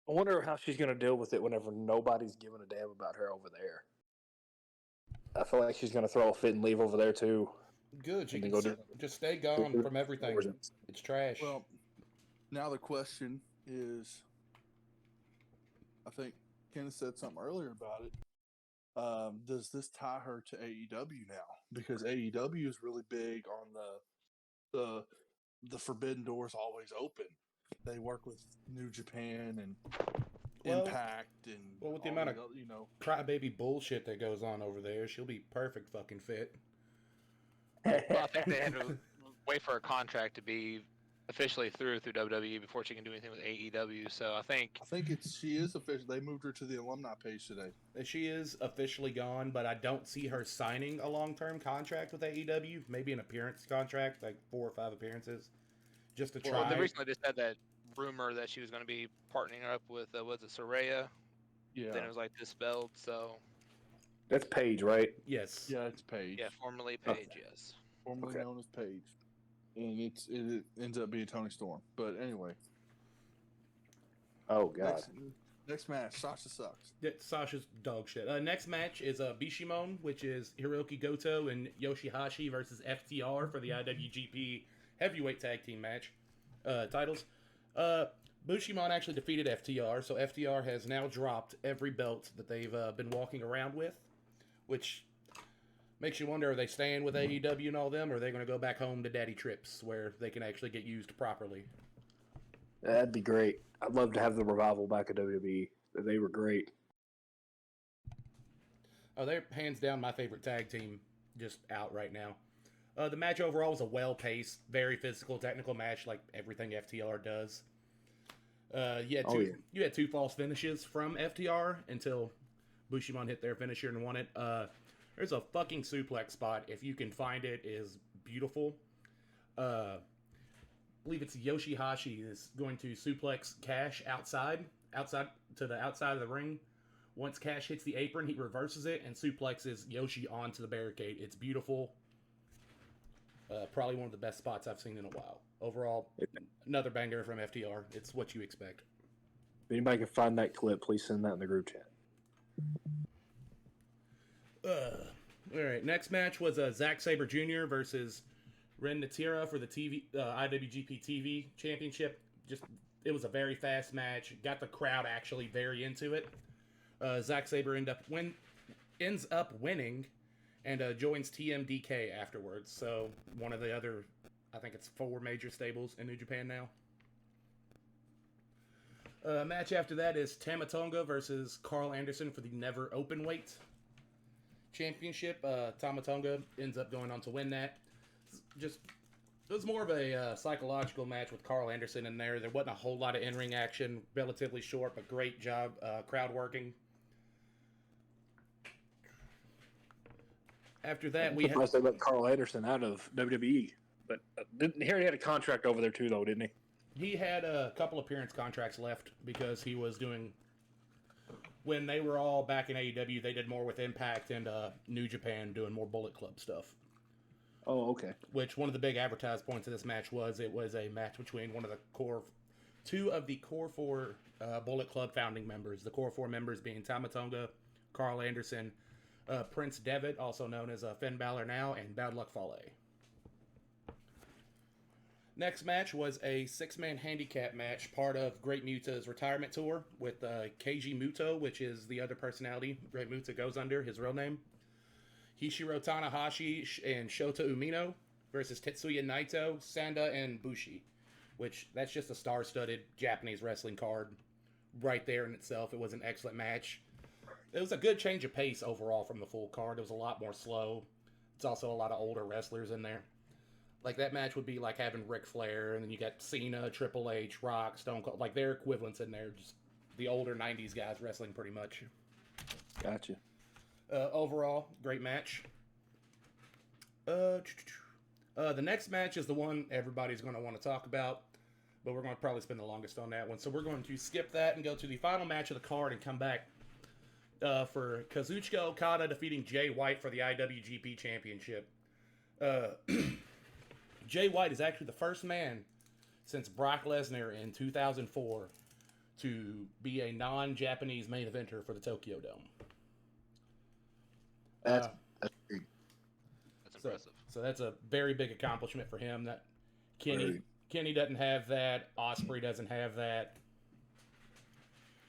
I wonder how she's going to deal with it whenever nobody's giving a damn about her over there. I feel like she's gonna throw a fit and leave over there too. Good. She And then can go just stay gone from everything. It's trash. Well, now the question is, I think Ken said something earlier about it. Does this tie her to AEW now? Because AEW is really big on the forbidden doors always open. They work with New Japan and Impact and with the amount of crybaby bullshit that goes on over there, she'll be perfect fucking fit. Well, I think they had to wait for her contract to be officially through WWE before she can do anything with AEW. So I think she is official. They moved her to the alumni page today. She is officially gone, but I don't see her signing a long-term contract with AEW. Maybe an appearance contract, like 4 or 5 appearances, just to try. Well, they recently just had that rumor that she was going to be partnering up with was it Saraya? Yeah. Then it was like dispelled. So that's Paige, right? Yes. Yeah, it's Paige. Yeah, formerly Paige. Yes. Formerly known as Paige, and it ends up being Toni Storm. But anyway. Oh God. Next match, Sasha sucks. Yeah, Sasha's dog shit. Next match is Bishimon, which is Hiroki Goto and Yoshihashi versus FTR for the IWGP Heavyweight Tag Team match titles. Bushimon actually defeated FTR, so FTR has now dropped every belt that they've been walking around with, which makes you wonder, are they staying with AEW and all them, or are they going to go back home to Daddy Trips, where they can actually get used properly? That'd be great. I'd love to have the revival back at WWE. They were great. Oh, they're hands down my favorite tag team just out right now. The match overall was a well-paced, very physical, technical match like everything FTR does. You had 2 false finishes from FTR until Bushimon hit their finisher and won it. There's a fucking suplex spot. If you can find it, is beautiful. I believe it's Yoshihashi is going to suplex Cash outside to the outside of the ring. Once Cash hits the apron, he reverses it and suplexes Yoshi onto the barricade. It's beautiful. Probably one of the best spots I've seen in a while. Overall, another banger from FTR. It's what you expect. If anybody can find that clip, please send that in the group chat. All right, next match was Zack Sabre Jr. versus Ren Natira for the IWGP TV Championship. It was a very fast match. Got the crowd actually very into it. Zack Sabre ends up winning and joins TMDK afterwards. So one of the other, I think it's 4 major stables in New Japan now. Match after that is Tama Tonga versus Carl Anderson for the Never Openweight Championship. Tama Tonga ends up going on to win that. It was more of a psychological match with Carl Anderson in there. There wasn't a whole lot of in-ring action. Relatively short, but great job crowd working. After that, we had they let Carl Anderson out of WWE, but he already had a contract over there too, though, didn't he? He had a couple appearance contracts left because he was doing. When they were all back in AEW, they did more with Impact and New Japan, doing more Bullet Club stuff. Oh, okay. Which one of the big advertised points of this match was it was a match between two of the core 4 Bullet Club founding members. The core 4 members being Tama Tonga, Carl Anderson, Prince Devitt, also known as Finn Balor now, and Bad Luck Fale. Next match was a 6-man handicap match, part of Great Muta's retirement tour with Keiji Muto, which is the other personality Great Muta goes under, his real name. Hishiro Tanahashi and Shota Umino versus Tetsuya Naito, Sanda, and Bushi, which that's just a star-studded Japanese wrestling card right there in itself. It was an excellent match. It was a good change of pace overall from the full card. It was a lot more slow. It's also a lot of older wrestlers in there. Like, that match would be like having Ric Flair, and then you got Cena, Triple H, Rock, Stone Cold. Like, their equivalents in there. Just the older 90s guys wrestling pretty much. Gotcha. Overall, great match. The next match is the one everybody's going to want to talk about, but we're going to probably spend the longest on that one. So we're going to skip that and go to the final match of the card and come back for Kazuchika Okada defeating Jay White for the IWGP Championship. Jay White is actually the first man since Brock Lesnar in 2004 to be a non-Japanese main eventer for the Tokyo Dome. That's So that's a very big accomplishment for him. That Right. Kenny doesn't have that. Osprey doesn't have that.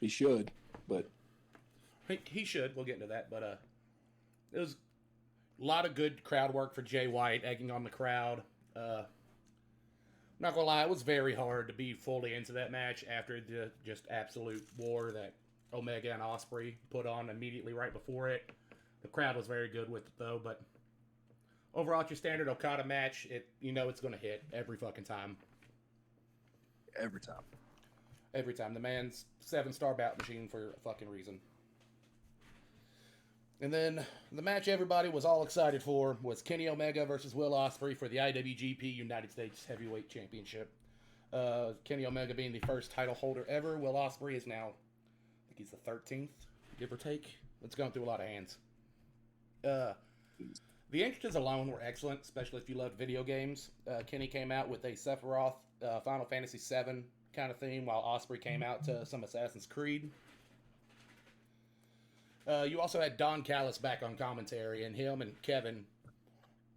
He should, but He should. We'll get into that. But it was a lot of good crowd work for Jay White, egging on the crowd. Not gonna lie, it was very hard to be fully into that match after the just absolute war that Omega and Osprey put on immediately right before it. The crowd was very good with it though, but overall, it's your standard Okada match. It's gonna hit every fucking time. every time. Every time. The man's 7-star bout machine for a fucking reason. And then the match everybody was all excited for was Kenny Omega versus Will Ospreay for the IWGP United States Heavyweight Championship. Kenny Omega being the first title holder ever. Will Ospreay is now, I think he's the 13th, give or take. It's gone through a lot of hands. The entrances alone were excellent, especially if you loved video games. Kenny came out with a Sephiroth Final Fantasy VII kind of theme, while Ospreay came out to some Assassin's Creed. You also had Don Callis back on commentary, and him and Kevin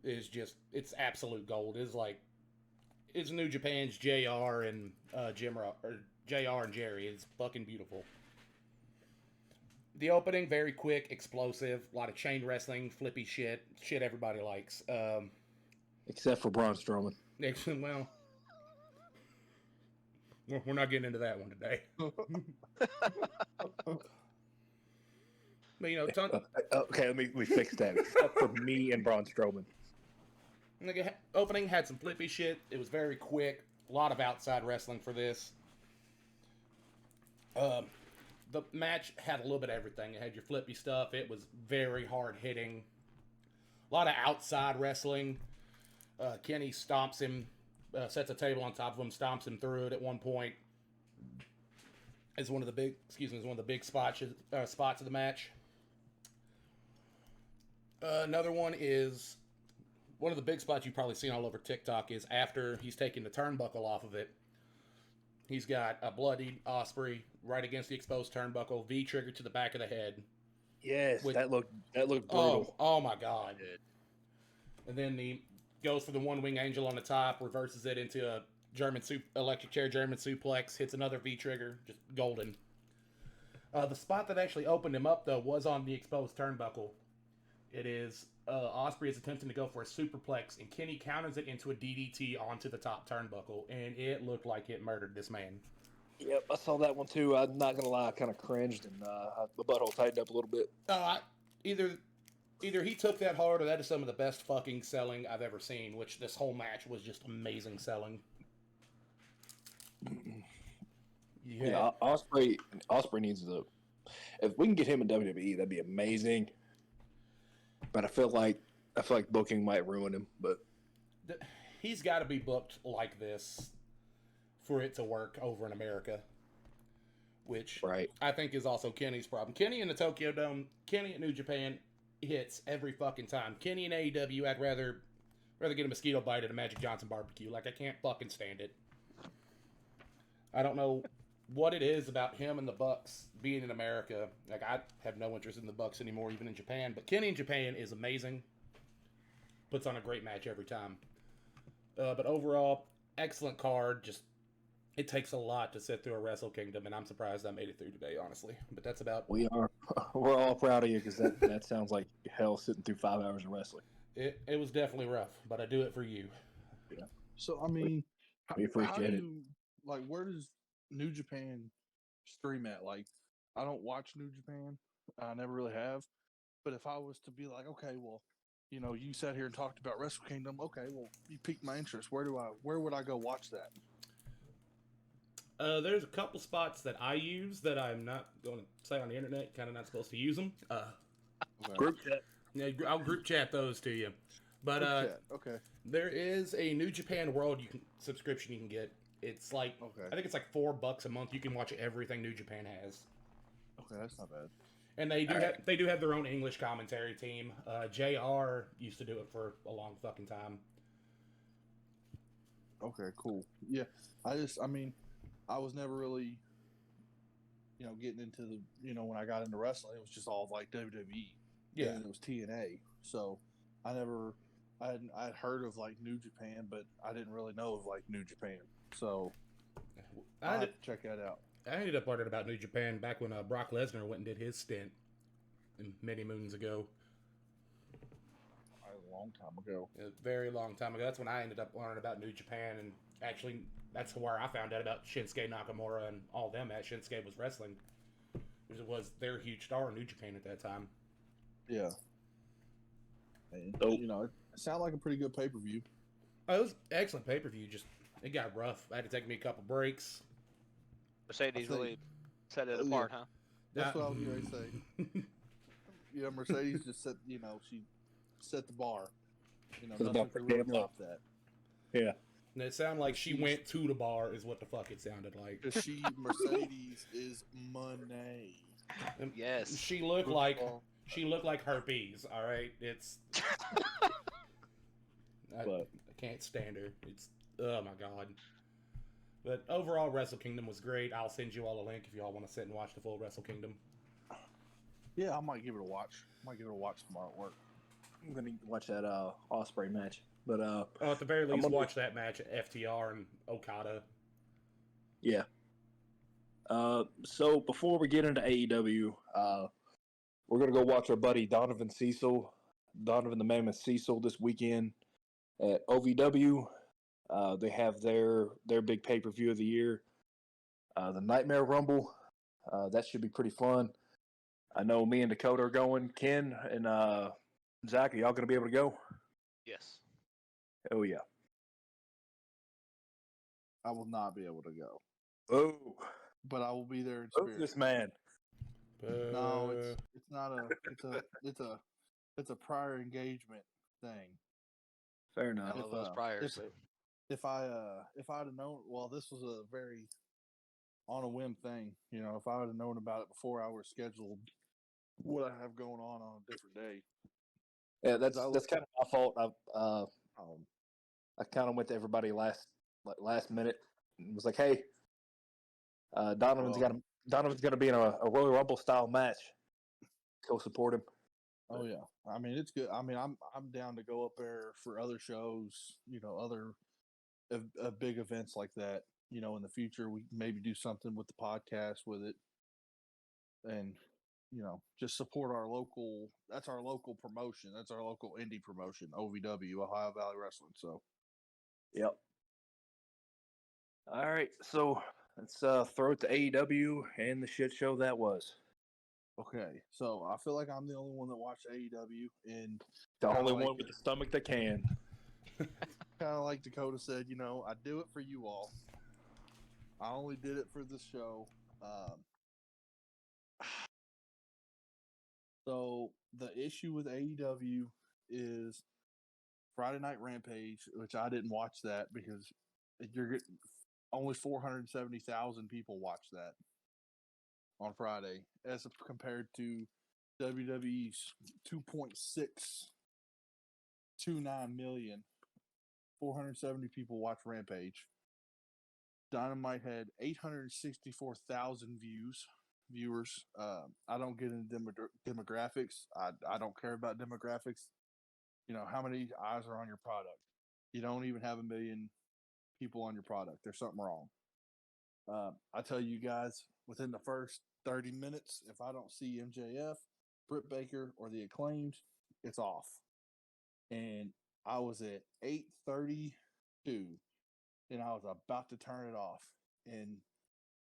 is just, it's absolute gold. It's New Japan's JR and JR and Jerry. It's fucking beautiful. The opening, very quick, explosive, a lot of chain wrestling, flippy shit everybody likes. Except for Braun Strowman. Well, we're not getting into that one today. But, Okay, let me fix that. Except for me and Braun Strowman. Opening had some flippy shit. It was very quick. A lot of outside wrestling for this. The match had a little bit of everything. It had your flippy stuff. It was very hard hitting. A lot of outside wrestling. Kenny stomps him, sets a table on top of him, stomps him through it at one point. It's one of the big spots of the match. Another one is one of the big spots you've probably seen all over TikTok is after he's taking the turnbuckle off of it. He's got a bloodied Osprey right against the exposed turnbuckle, V trigger to the back of the head. Yes, that looked brutal. Oh my god! And then he goes for the one wing angel on the top, reverses it into a electric chair German suplex, hits another V trigger, just golden. The spot that actually opened him up though was on the exposed turnbuckle. It is Osprey is attempting to go for a superplex, and Kenny counters it into a DDT onto the top turnbuckle, and it looked like it murdered this man. Yep, I saw that one too. I'm not gonna lie, I kind of cringed and the butthole tightened up a little bit. Either he took that hard, or that is some of the best fucking selling I've ever seen. Which this whole match was just amazing selling. Yeah, Osprey needs to. If we can get him in WWE, that'd be amazing. But I feel like booking might ruin him. But he's got to be booked like this for it to work over in America, which I think is also Kenny's problem. Kenny in the Tokyo Dome, Kenny at New Japan hits every fucking time. Kenny in AEW, I'd rather get a mosquito bite at a Magic Johnson barbecue. Like, I can't fucking stand it. I don't know what it is about him and the Bucks being in America. Like, I have no interest in the Bucks anymore, even in Japan. But Kenny in Japan is amazing. Puts on a great match every time. But overall, excellent card. Just, it takes a lot to sit through a Wrestle Kingdom, and I'm surprised I made it through today, honestly. But that's about... We're all proud of you, because that sounds like hell sitting through 5 hours of wrestling. It was definitely rough, but I do it for you. Yeah. So, I mean, we appreciate it. Like, where does New Japan stream at? Like, I don't watch New Japan. I never really have. But if I was to be like, okay, well, you sat here and talked about Wrestle Kingdom. Okay, well, you piqued my interest. Where would I go watch that? There's a couple spots that I use that I'm not going to say on the internet. Kind of not supposed to use them. Group chat. Yeah, I'll group chat those to you. But okay. There is a New Japan World subscription you can get. It's like I think it's like $4 a month. You can watch everything New Japan has. Okay, that's not bad. And they do have their own English commentary team. JR used to do it for a long fucking time. Okay, cool. Yeah, I was never really, getting into the, when I got into wrestling, it was just all like WWE. Yeah. And it was TNA. So I never I'd heard of like New Japan, but I didn't really know of like New Japan. So I I'll have ended, to check that out. I ended up learning about New Japan back when Brock Lesnar went and did his stint many moons ago. A long time ago. A very long time ago. That's when I ended up learning about New Japan, and actually, that's where I found out about Shinsuke Nakamura and all them at Shinsuke was wrestling. It was their huge star in New Japan at that time. Yeah. And, So- you know, it sounded like a pretty good pay-per-view. Oh, it was excellent pay per view. Just it got rough. I had to take me a couple breaks. Mercedes think- really set it Oh, yeah. apart, huh? That's Uh, what I was going to say. Yeah, Mercedes just set, she set the bar. For the Nothing bar could for really damn low. top that. Yeah. And it sounded like she went to the bar, is what the fuck it sounded like. Because Mercedes is money. And Yes. she looked like herpes. All right, it's. I But can't stand her. It's oh my god. But overall, Wrestle Kingdom was great. I'll send you all a link if you all want to sit and watch the full Wrestle Kingdom. yeah, I might give it a watch. Tomorrow at work. I'm gonna watch that Osprey match. But Oh, at the very I'm least, gonna- watch that match at FTR and Okada. yeah. So before we get into AEW, we're gonna go watch our buddy Donovan the Mammoth Cecil this weekend at OVW. They have their big pay-per-view of the year, the Nightmare Rumble. That should be pretty fun. I know me and Dakota are going. Ken and Zach, are y'all going to be able to go? Yes. Oh, yeah. I will not be able to go, Oh, but I will be there in oh spirit. this man. No, it's not it's a prior engagement thing. Fair I enough. love those priors. If I'd have known, well, this was a very on a whim thing. If I would have known about it before I was scheduled, what I have going on a different day. Yeah, that's I kind of my fault. Um, I kind of went to everybody last minute and was like, "Hey, Donovan's going to be in a Royal Rumble style match. Go support him." oh yeah, I mean it's good. I mean I'm down to go up there for other shows. Other big events like that. In the future we maybe do something with the podcast with it, and just support our local. That's our local promotion. That's our local indie promotion. OVW, Ohio Valley Wrestling. So Yep. All right, so let's throw it to AEW and the shit show that was. okay, so I feel like I'm the only one that watched AEW, and The Kinda only like one with the stomach that can. kind of like Dakota said, I do it for you all. I only did it for this show. So the issue with AEW is Friday Night Rampage, which I didn't watch that because you're getting only 470,000 people watch that on Friday, as compared to WWE's 2.629 million. 470 people watch Rampage. Dynamite had 864,000 viewers. I don't get into demographics. I don't care about demographics. How many eyes are on your product? You don't even have 1 million people on your product. There's something wrong. I tell you guys, within the first 30 minutes, if I don't see MJF, Britt Baker, or the Acclaimed, it's off. And I was at 8:32, and I was about to turn it off. And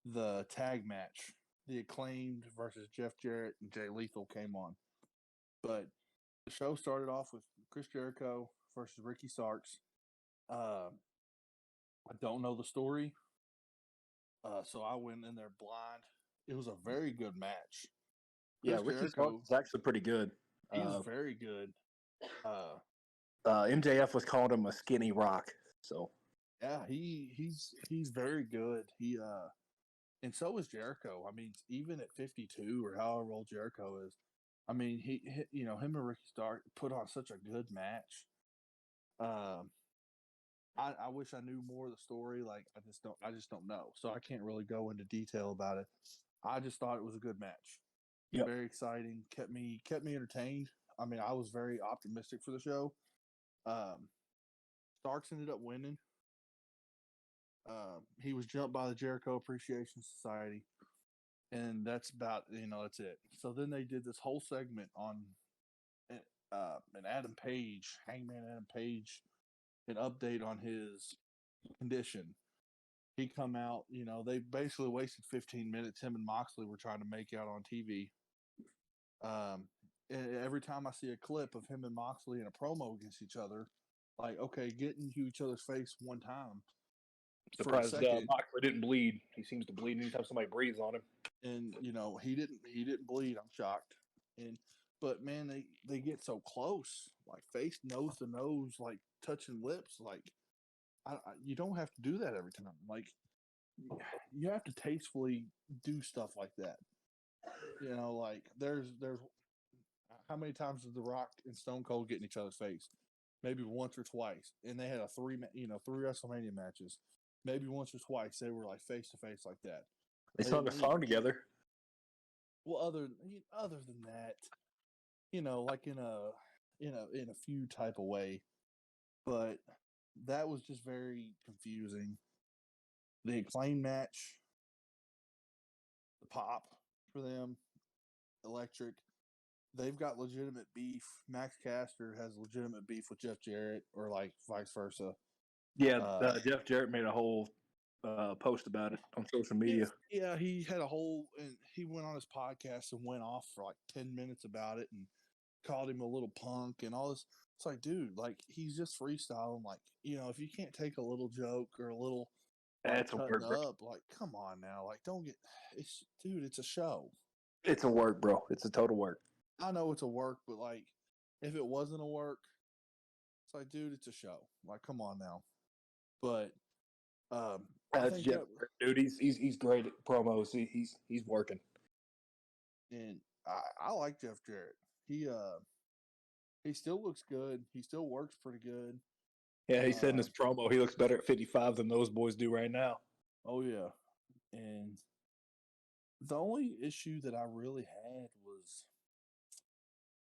the tag match, the Acclaimed versus Jeff Jarrett and Jay Lethal, came on. But the show started off with Chris Jericho versus Ricky Starks. I don't know the story, so I went in there blind. It was a very good match. Yeah, Chris Ricky Jericho, Starks is actually pretty good. he's very good. MJF was calling him a skinny rock. So Yeah, he's very good. And so is Jericho. I mean, even at 52 or however old Jericho is, I mean, he him and Ricky Stark put on such a good match. I wish I knew more of the story. Like I just don't know. So I can't really go into detail about it. I just thought it was a good match. Yep. Very exciting. Kept me entertained. I mean, I was very optimistic for the show. Starks ended up winning. He was jumped by the Jericho Appreciation Society, and that's about that's it. So then they did this whole segment on an Adam Page, Hangman Adam Page, an update on his condition. He come out, they basically wasted 15 minutes. Him and Moxley were trying to make out on TV. And every time I see a clip of him and Moxley in a promo against each other, like, okay, get into each other's face one time. Surprised Moxley didn't bleed. He seems to bleed anytime somebody breathes on him. And he didn't bleed. I'm shocked. But man, they get so close, like face nose to nose, like touching lips. Like you don't have to do that every time. Like you have to tastefully do stuff like that. Like there's how many times did The Rock and Stone Cold get in each other's face? Maybe once or twice. And they had three WrestleMania matches. Maybe once or twice they were like face to face like that. They sung a song together. Well, other than that, like in a few type of way, but that was just very confusing. The Acclaim match, the pop for them, electric. They've got legitimate beef. Max Caster has legitimate beef with Jeff Jarrett, or like vice versa. Yeah, Jeff Jarrett made a whole post about it on social media. Yeah, he had and he went on his podcast and went off for like 10 minutes about it and called him a little punk and all this. It's like, dude, like he's just freestyling. Like, if you can't take a little joke or a little that's a work, up, like, come on now, like, it's a show. It's a work, bro. It's a total work. I know it's a work, but like, if it wasn't a work, it's like, dude, it's a show. Like, come on now. But that's Jeff, dude. He's great at promos. He's working. And I like Jeff Jarrett. He still looks good. He still works pretty good. Yeah, he said in his promo he looks better at 55 than those boys do right now. Oh yeah. And the only issue that I really had was,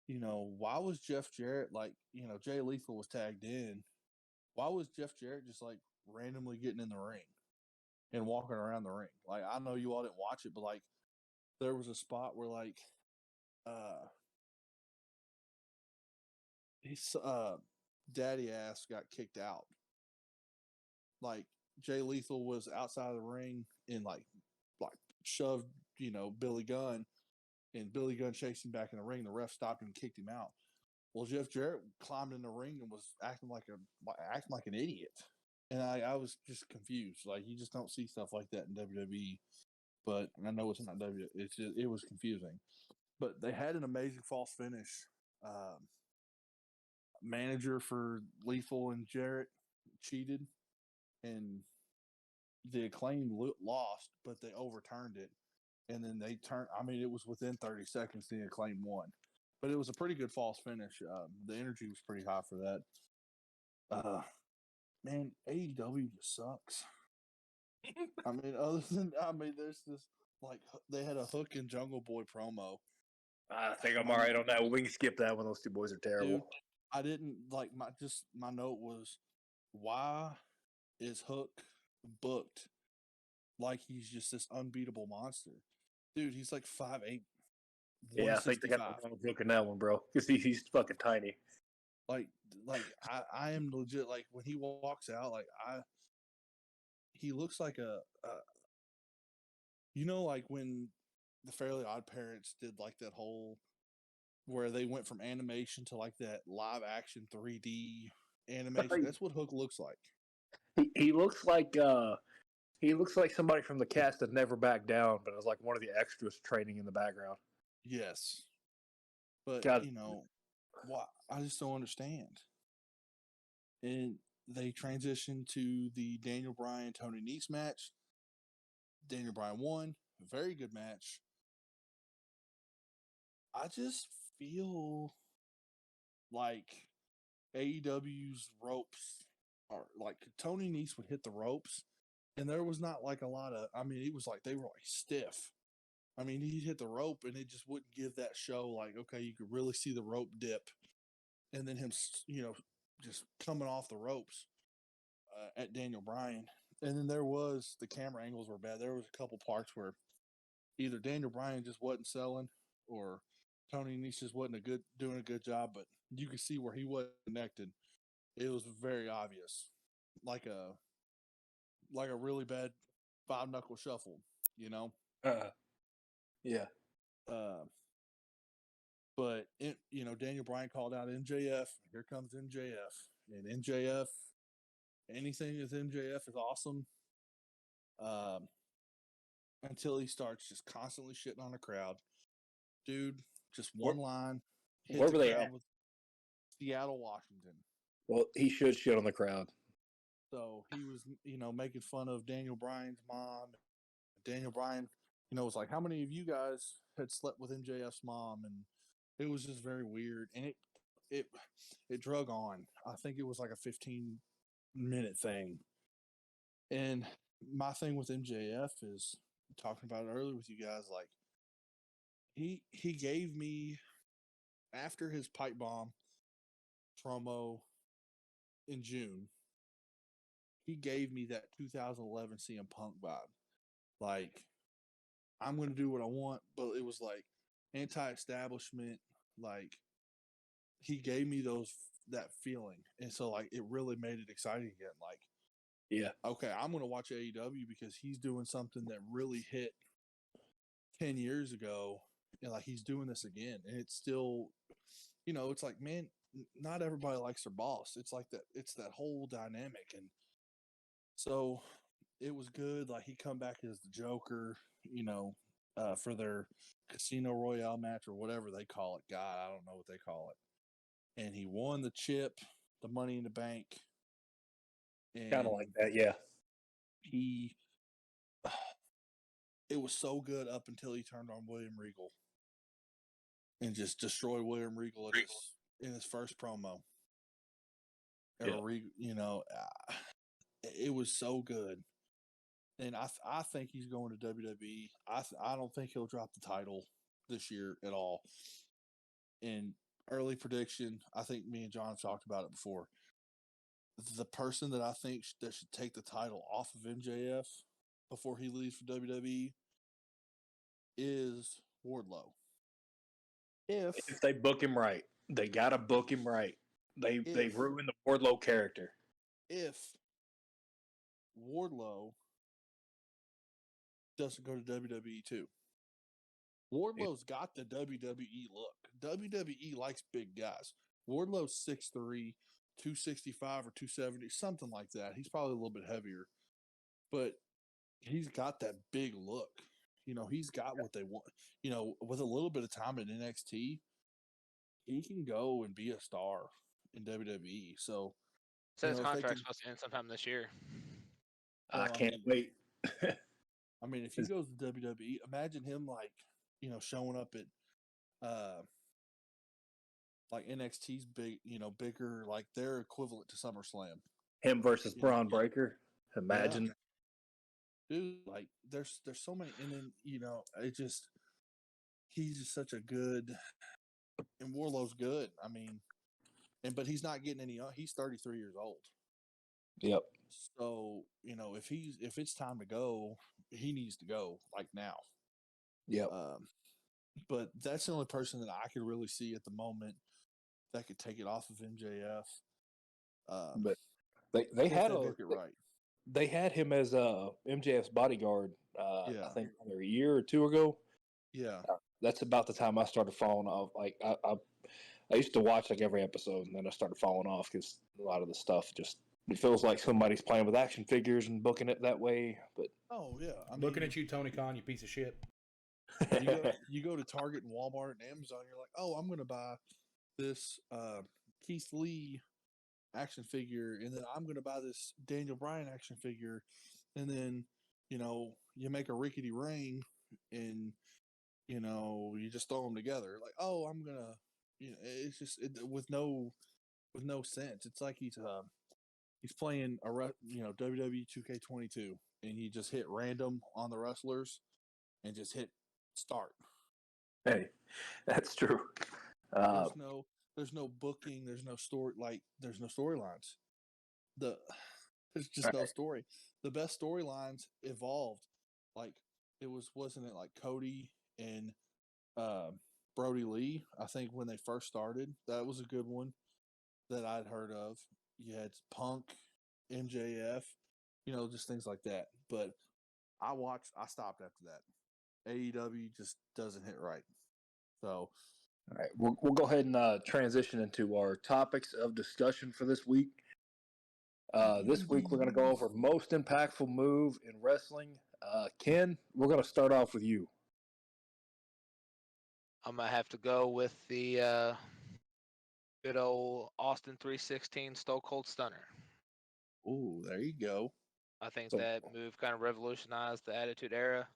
why was Jeff Jarrett Jay Lethal was tagged in? Why was Jeff Jarrett just like randomly getting in the ring and walking around the ring? Like, I know you all didn't watch it, but like there was a spot where like his daddy ass got kicked out. Like Jay Lethal was outside of the ring and like shoved, Billy Gunn, and Billy Gunn chased him back in the ring. The ref stopped him and kicked him out. Well, Jeff Jarrett climbed in the ring and was acting like an idiot. And I was just confused. Like, you just don't see stuff like that in WWE. But I know it's not WWE. It was confusing. But they had an amazing false finish. Manager for Lethal and Jarrett cheated, and the Acclaim lost, but they overturned it. And then they turned. I mean, it was within 30 seconds the Acclaim won. But it was a pretty good false finish. The energy was pretty high for that. Man, AEW just sucks. I mean, there's this, like, they had a Hook and Jungle Boy promo. I think I'm all right on that. We can skip that one. Those two boys are terrible. Dude, I didn't like my note was, why is Hook booked like he's just this unbeatable monster? Dude, he's like 5'8". Yeah, I think they got the wrong Hook in that one, bro. Because he's fucking tiny. Like I am legit. Like, when he walks out, like he looks like like when the Fairly Odd Parents did like that whole where they went from animation to like that live action 3D animation. That's what Hook looks like. He looks like somebody from the cast that Never Back Down, but it was like one of the extras training in the background. Yes, but why? I just don't understand. And they transitioned to the Daniel Bryan Tony Nese match. Daniel Bryan won. A very good match. I just feel like AEW's ropes are like Tony Nese would hit the ropes, and there was not like a lot of. I mean, it was like they were like stiff. I mean, he'd hit the rope, and it just wouldn't give that show like, okay, you could really see the rope dip, and then him, just coming off the ropes at Daniel Bryan. And then the camera angles were bad. There was a couple parts where either Daniel Bryan just wasn't selling, or Tony Nese just wasn't doing a good job. But you could see where he wasn't connected. It was very obvious, like a really bad 5-knuckle shuffle, you know. Yeah. But Daniel Bryan called out MJF. Here comes MJF, and MJF. Anything with MJF is awesome. Until he starts just constantly shitting on the crowd. Dude, just one line. Where were they at? With Seattle, Washington. Well, he should shit on the crowd. So he was, making fun of Daniel Bryan's mom. Daniel Bryan, was like, how many of you guys had slept with MJF's mom? And it was just very weird. And it drug on. I think it was like a 15-minute thing. And my thing with MJF is, talking about it earlier with you guys, like, he gave me, after his pipe bomb promo in June, he gave me that 2011 CM Punk vibe. Like, I'm going to do what I want, but it was like anti-establishment. Like, he gave me that feeling. And so, like, it really made it exciting again. Like, yeah, okay, I'm going to watch AEW because he's doing something that really hit 10 years ago. And, like, he's doing this again. And it's still, it's like, man, not everybody likes their boss. It's like that. It's that whole dynamic. And so it was good. Like, he come back as the Joker, for their Casino Royale match or whatever they call it. God, I don't know what they call it. And he won the chip, the Money in the Bank. Kind of like that, yeah. It was so good up until he turned on William Regal and just destroyed William Regal in his first promo. Yeah. It was so good. And I think he's going to WWE. I don't think he'll drop the title this year at all. And early prediction, I think me and John have talked about it before. The person that I think that should take the title off of MJF before he leaves for WWE is Wardlow. If they book him right, they gotta book him right. They ruined the Wardlow character. If Wardlow doesn't go to WWE too, Wardlow's got the WWE look. WWE likes big guys. Wardlow's 6'3", 265 or 270, something like that. He's probably a little bit heavier, but he's got that big look. He's got what they want. With a little bit of time in NXT, he can go and be a star in WWE. So his contract's supposed to end sometime this year. I can't wait. I mean, if he goes to WWE, imagine him showing up at like NXT's bigger, like their equivalent to SummerSlam. Him versus Braun Breaker. Imagine. Yeah. Dude, like there's so many, and then he's just such a good, and Wardlow's good. I mean, but he's not getting any. He's 33 years old. Yep. So if it's time to go, he needs to go like now. Yep. But that's the only person that I could really see at the moment that could take it off of MJF. But they had right. They had him as MJF's bodyguard. I think a year or two ago. Yeah, that's about the time I started falling off. Like I used to watch like every episode, and then I started falling off because a lot of the stuff just it feels like somebody's playing with action figures and booking it that way. But looking at you, Tony Khan, you piece of shit. You go to Target and Walmart and Amazon, you're like, oh, I'm going to buy this Keith Lee action figure, and then I'm going to buy this Daniel Bryan action figure, and then you make a rickety ring, and you just throw them together. Like, oh, I'm gonna, it's just with no sense. It's like he's playing WWE 2K22, and he just hit random on the wrestlers, and just hit start. Hey, that's true. there's no booking, there's no story, like there's no storylines. There's just no story. The best storylines evolved. Like wasn't it like Cody and Brody Lee? I think when they first started, that was a good one that I'd heard of. You had Punk, MJF, just things like that. But I stopped after that. AEW just doesn't hit right. So, all right, we'll go ahead and transition into our topics of discussion for this week. This week we're going to go over most impactful move in wrestling. Ken, we're going to start off with you. I'm gonna have to go with the good old Austin 316 Stone Cold Stunner. ooh, there you go. I think that move kind of revolutionized the Attitude Era.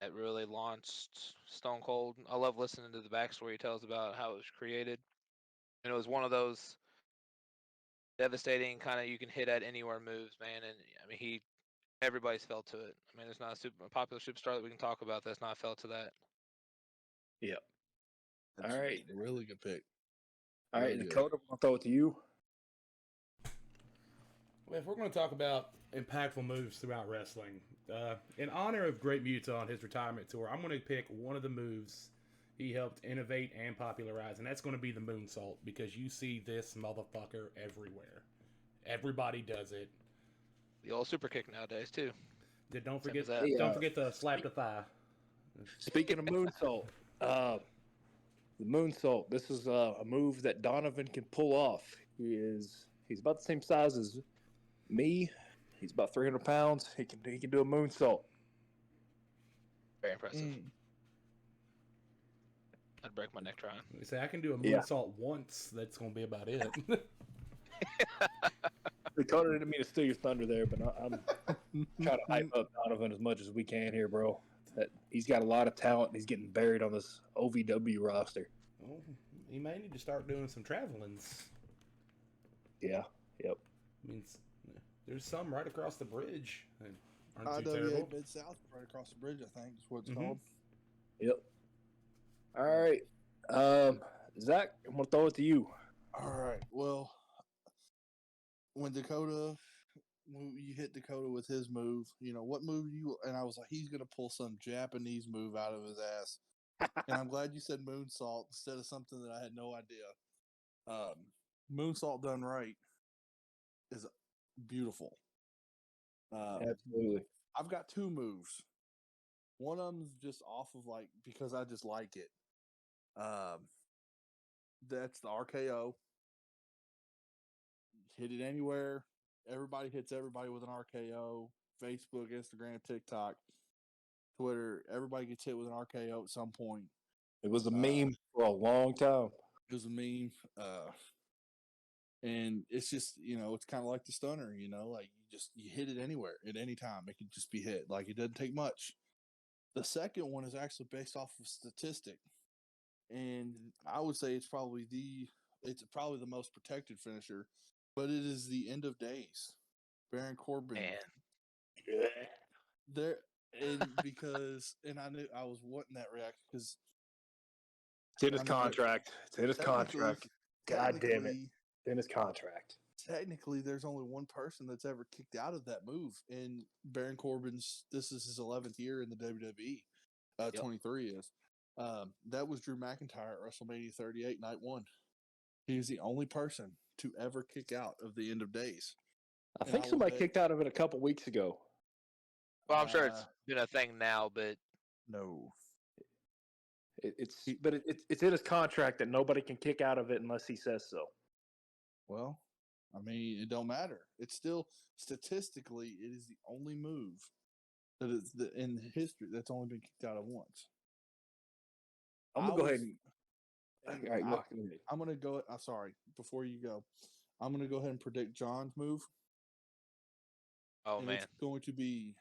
That really launched Stone Cold. I love listening to the backstory he tells about how it was created. And it was one of those devastating kind of you can hit at anywhere moves, man. And I mean, everybody's felt to it. I mean, there's not a popular superstar that we can talk about that's not felt to that. Yep. That's all right. a really good pick. All really right, Dakota, I'll throw it to you. Well, if we're going to talk about impactful moves throughout wrestling, in honor of Great Muta on his retirement tour, I'm going to pick one of the moves he helped innovate and popularize, and that's going to be the moonsault, because you see this motherfucker everywhere. Everybody does it. The old super kick nowadays too. Don't forget the slap the thigh. Speaking of moonsault, the moonsault. This is a move that Donovan can pull off. He's about the same size as me. He's about 300 pounds. He can do a moonsault. Very impressive. I'd break my neck trying. You say I can do a moonsault once. That's going to be about it. Dakota, didn't mean to steal your thunder there, but I'm trying to hype up Donovan as much as we can here, bro. He's got a lot of talent. And he's getting buried on this OVW roster. Well, he may need to start doing some travelings. Yeah. Yep. Means there's some right across the bridge. Aren't too IWA terrible. Mid-South, right across the bridge, I think is what it's called. Yep. All right. Zach, I'm going to throw it to you. All right. Well, when you hit Dakota with his move, what move and I was like, he's going to pull some Japanese move out of his ass. And I'm glad you said moonsault instead of something that I had no idea. Moonsault done right is beautiful. Absolutely. I've got two moves. One of them's just off of because I just like it. That's the RKO. Hit it anywhere. Everybody hits everybody with an RKO. Facebook, Instagram, TikTok, Twitter. Everybody gets hit with an RKO at some point. It was a meme for a long time. It was a meme. And it's just, it's kind of like the stunner, like you hit it anywhere at any time. It can just be hit. Like it doesn't take much. The second one is actually based off of statistic. And I would say it's probably the most protected finisher, but it is the end of days. Baron Corbin. Man. There and I knew I was wanting that reaction because it's in his contract. It's in his contract. God damn it. It's in his contract. Technically, there's only one person that's ever kicked out of that move, and Baron Corbin's. This is his 11th year in the WWE. 23 is. That was Drew McIntyre at WrestleMania 38, Night 1. He was the only person to ever kick out of the end of days. I think somebody kicked out of it a couple weeks ago. Well, I'm sure it's been a thing now, but no. It's in his contract that nobody can kick out of it unless he says so. Well, I mean, it don't matter. It's still statistically, it is the only move that is in history that's only been kicked out of once. I'm gonna go ahead I'm gonna go. I'm sorry. Before you go, I'm gonna go ahead and predict John's move. Oh man, it's going to be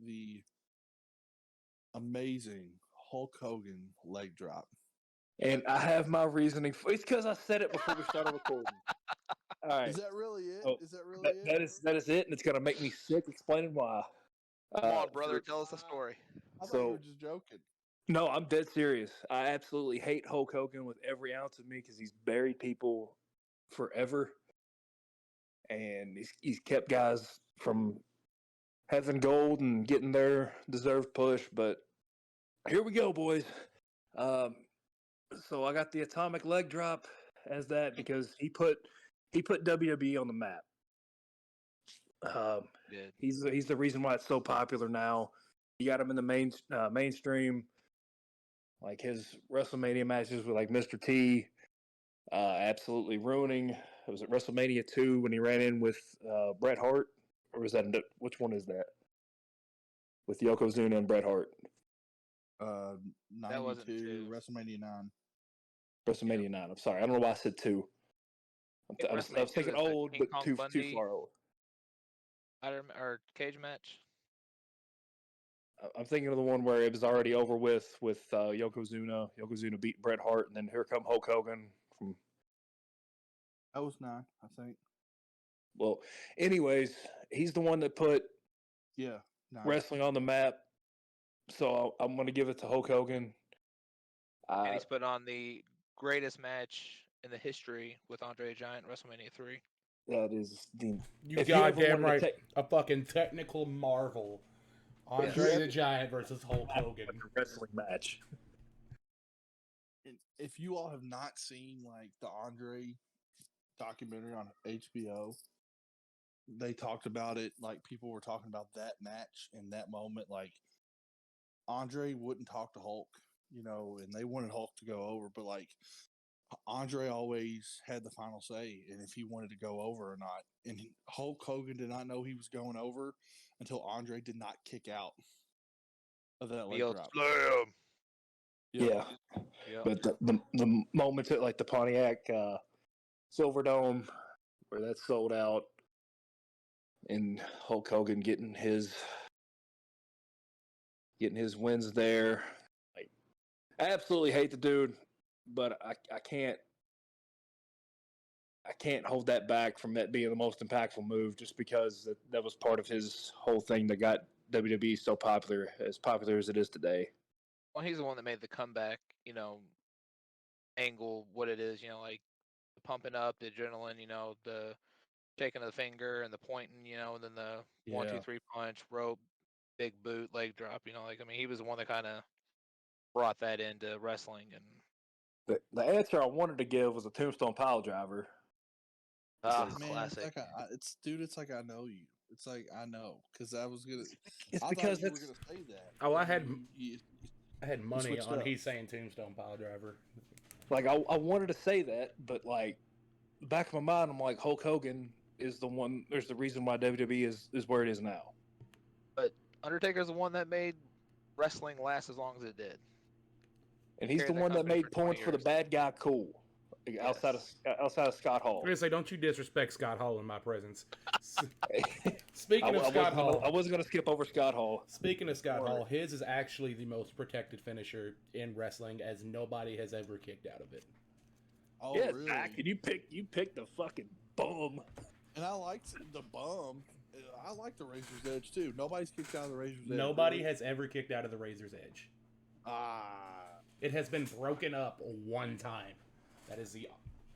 the amazing Hulk Hogan leg drop. And I have my reasoning. It's because I said it before we started recording. All right. Is that really it? Oh, is that really it? That is it, and it's gonna make me sick explaining why. Come on, brother, tell us the story. I thought you were just joking. No, I'm dead serious. I absolutely hate Hulk Hogan with every ounce of me because he's buried people forever, and he's kept guys from having gold and getting their deserved push. But here we go, boys. Um, so I got the atomic leg drop as that because he put WWE on the map. Did. He's the reason why it's so popular now. You got him in the mainstream, like his WrestleMania matches with like Mr. T, absolutely ruining. Was it WrestleMania 2 when he ran in with Bret Hart, or was that which one is that? With Yokozuna and Bret Hart. That wasn't 92, two. WrestleMania 9. WrestleMania 9. I'm sorry, I don't know why I said 2. I was WrestleMania 2 thinking is the old, King but Kong too Bundy far old. or cage match. I'm thinking of the one where it was already over with Yokozuna. Yokozuna beat Bret Hart, and then here come Hulk Hogan from. That was 9, I think. Well, anyways, he's the one that put Yeah, 9. wrestling on the map. So I'm going to give it to Hulk Hogan. And he's put on the greatest match in the history with Andre the Giant, WrestleMania 3. That is the. You if you ever goddamn wanted to right. A fucking technical marvel. Andre the Giant versus Hulk Hogan. Wrestling match. And if you all have not seen like the Andre documentary on HBO, they talked about it. Like people were talking about that match and that moment. Like Andre wouldn't talk to Hulk, and they wanted Hulk to go over, but like Andre always had the final say, and if he wanted to go over or not. And Hulk Hogan did not know he was going over until Andre did not kick out of that leg drop. Slam. Yeah. But the moments at like the Pontiac Silverdome where that's sold out, and Hulk Hogan getting his wins there. Like, I absolutely hate the dude, but I can't hold that back from that being the most impactful move just because that was part of his whole thing that got WWE so popular as it is today. Well, he's the one that made the comeback, angle what it is, like the pumping up, the adrenaline, the shaking of the finger and the pointing, and then the 1, 2, 3 punch, rope, big boot, leg drop, he was the one that kind of brought that into wrestling. And the answer I wanted to give was a tombstone pile driver. Classic. It's like I know you. It's like I know because I was gonna. It's I because thought you were gonna say that. Oh, I had money switched on up. he's saying tombstone pile driver. Like I wanted to say that, but like back of my mind, I'm like Hulk Hogan is the one. There's the reason why WWE is where it is now. But Undertaker's the one that made wrestling last as long as it did. And he's the one that made points for the bad guy cool. Outside of Scott Hall. I'm gonna say, don't you disrespect Scott Hall in my presence. Speaking of Scott Hall, I wasn't gonna skip over Scott Hall. Speaking of Scott Hall, his is actually the most protected finisher in wrestling, as nobody has ever kicked out of it. Oh, yeah, really? Zach, and you picked the fucking bum. And I liked the bum. I like the Razor's Edge too. Nobody's kicked out of the Razor's Edge. Nobody has ever kicked out of the Razor's Edge. It has been broken up one time. That is the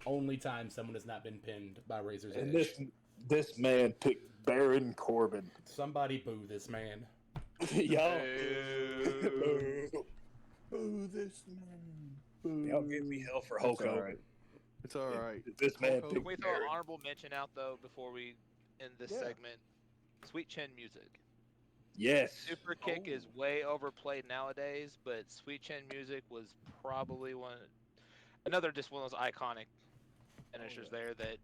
only time someone has not been pinned by Razor's Edge. And this man picked Baron Corbin. Somebody boo this man. Y'all boo this man. Boo. Y'all give me hell for Hulk Hogan. Right. It's all right. This man Can picked we throw an Baron. honorable mention out though before we end this segment? Sweet Chin music. Yes. Super Kick is way overplayed nowadays, but Sweet Chin music was probably another just one of those iconic finishers there that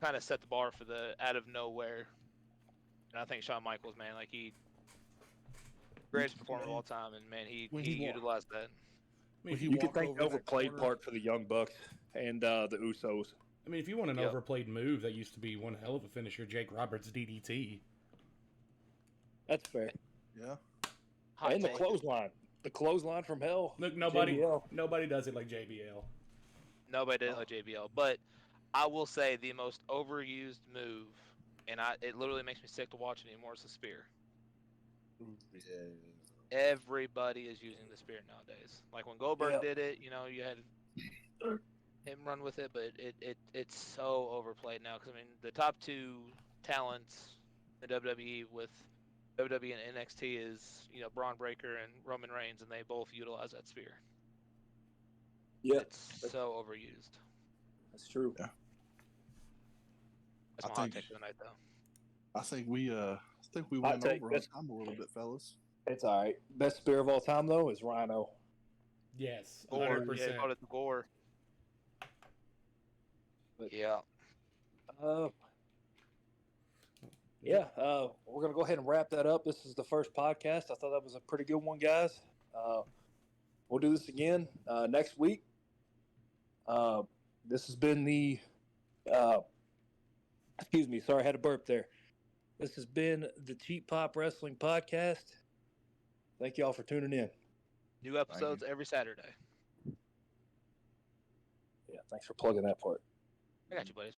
kind of set the bar for the out of nowhere. And I think Shawn Michaels, man, like greatest performer of all time, and man, he utilized that. I mean, you could thank the overplayed part for the Young Bucks and the Usos. I mean, if you want an overplayed move, that used to be one hell of a finisher, Jake Roberts' DDT. That's fair. Yeah. And the clothesline. The clothesline from hell. Look, nobody does it like JBL. Nobody did it like JBL. But I will say the most overused move, and it literally makes me sick to watch it anymore, is the spear. everybody is using the spear nowadays. Like when Goldberg did it, you had him run with it, but it's so overplayed now. Because I mean, the top two talents in WWE with WWE and NXT is Braun Breaker and Roman Reigns, and they both utilize that spear. Yeah, it's so overused. That's true. Yeah. That's my hot take for the night, though. I think we went over on time a little bit, fellas. It's all right. Best spear of all time though is Rhino. Yes, Gore. 100%. Yeah, called it the Gore. But, yeah. We're gonna go ahead and wrap that up. This is the first podcast. I thought that was a pretty good one, guys. We'll do this again next week. This has been the. Excuse me. Sorry, I had a burp there. This has been the Cheap Pop Wrestling Podcast. Thank you all for tuning in. New episodes every Saturday. Yeah, thanks for plugging that part. I got you, buddies.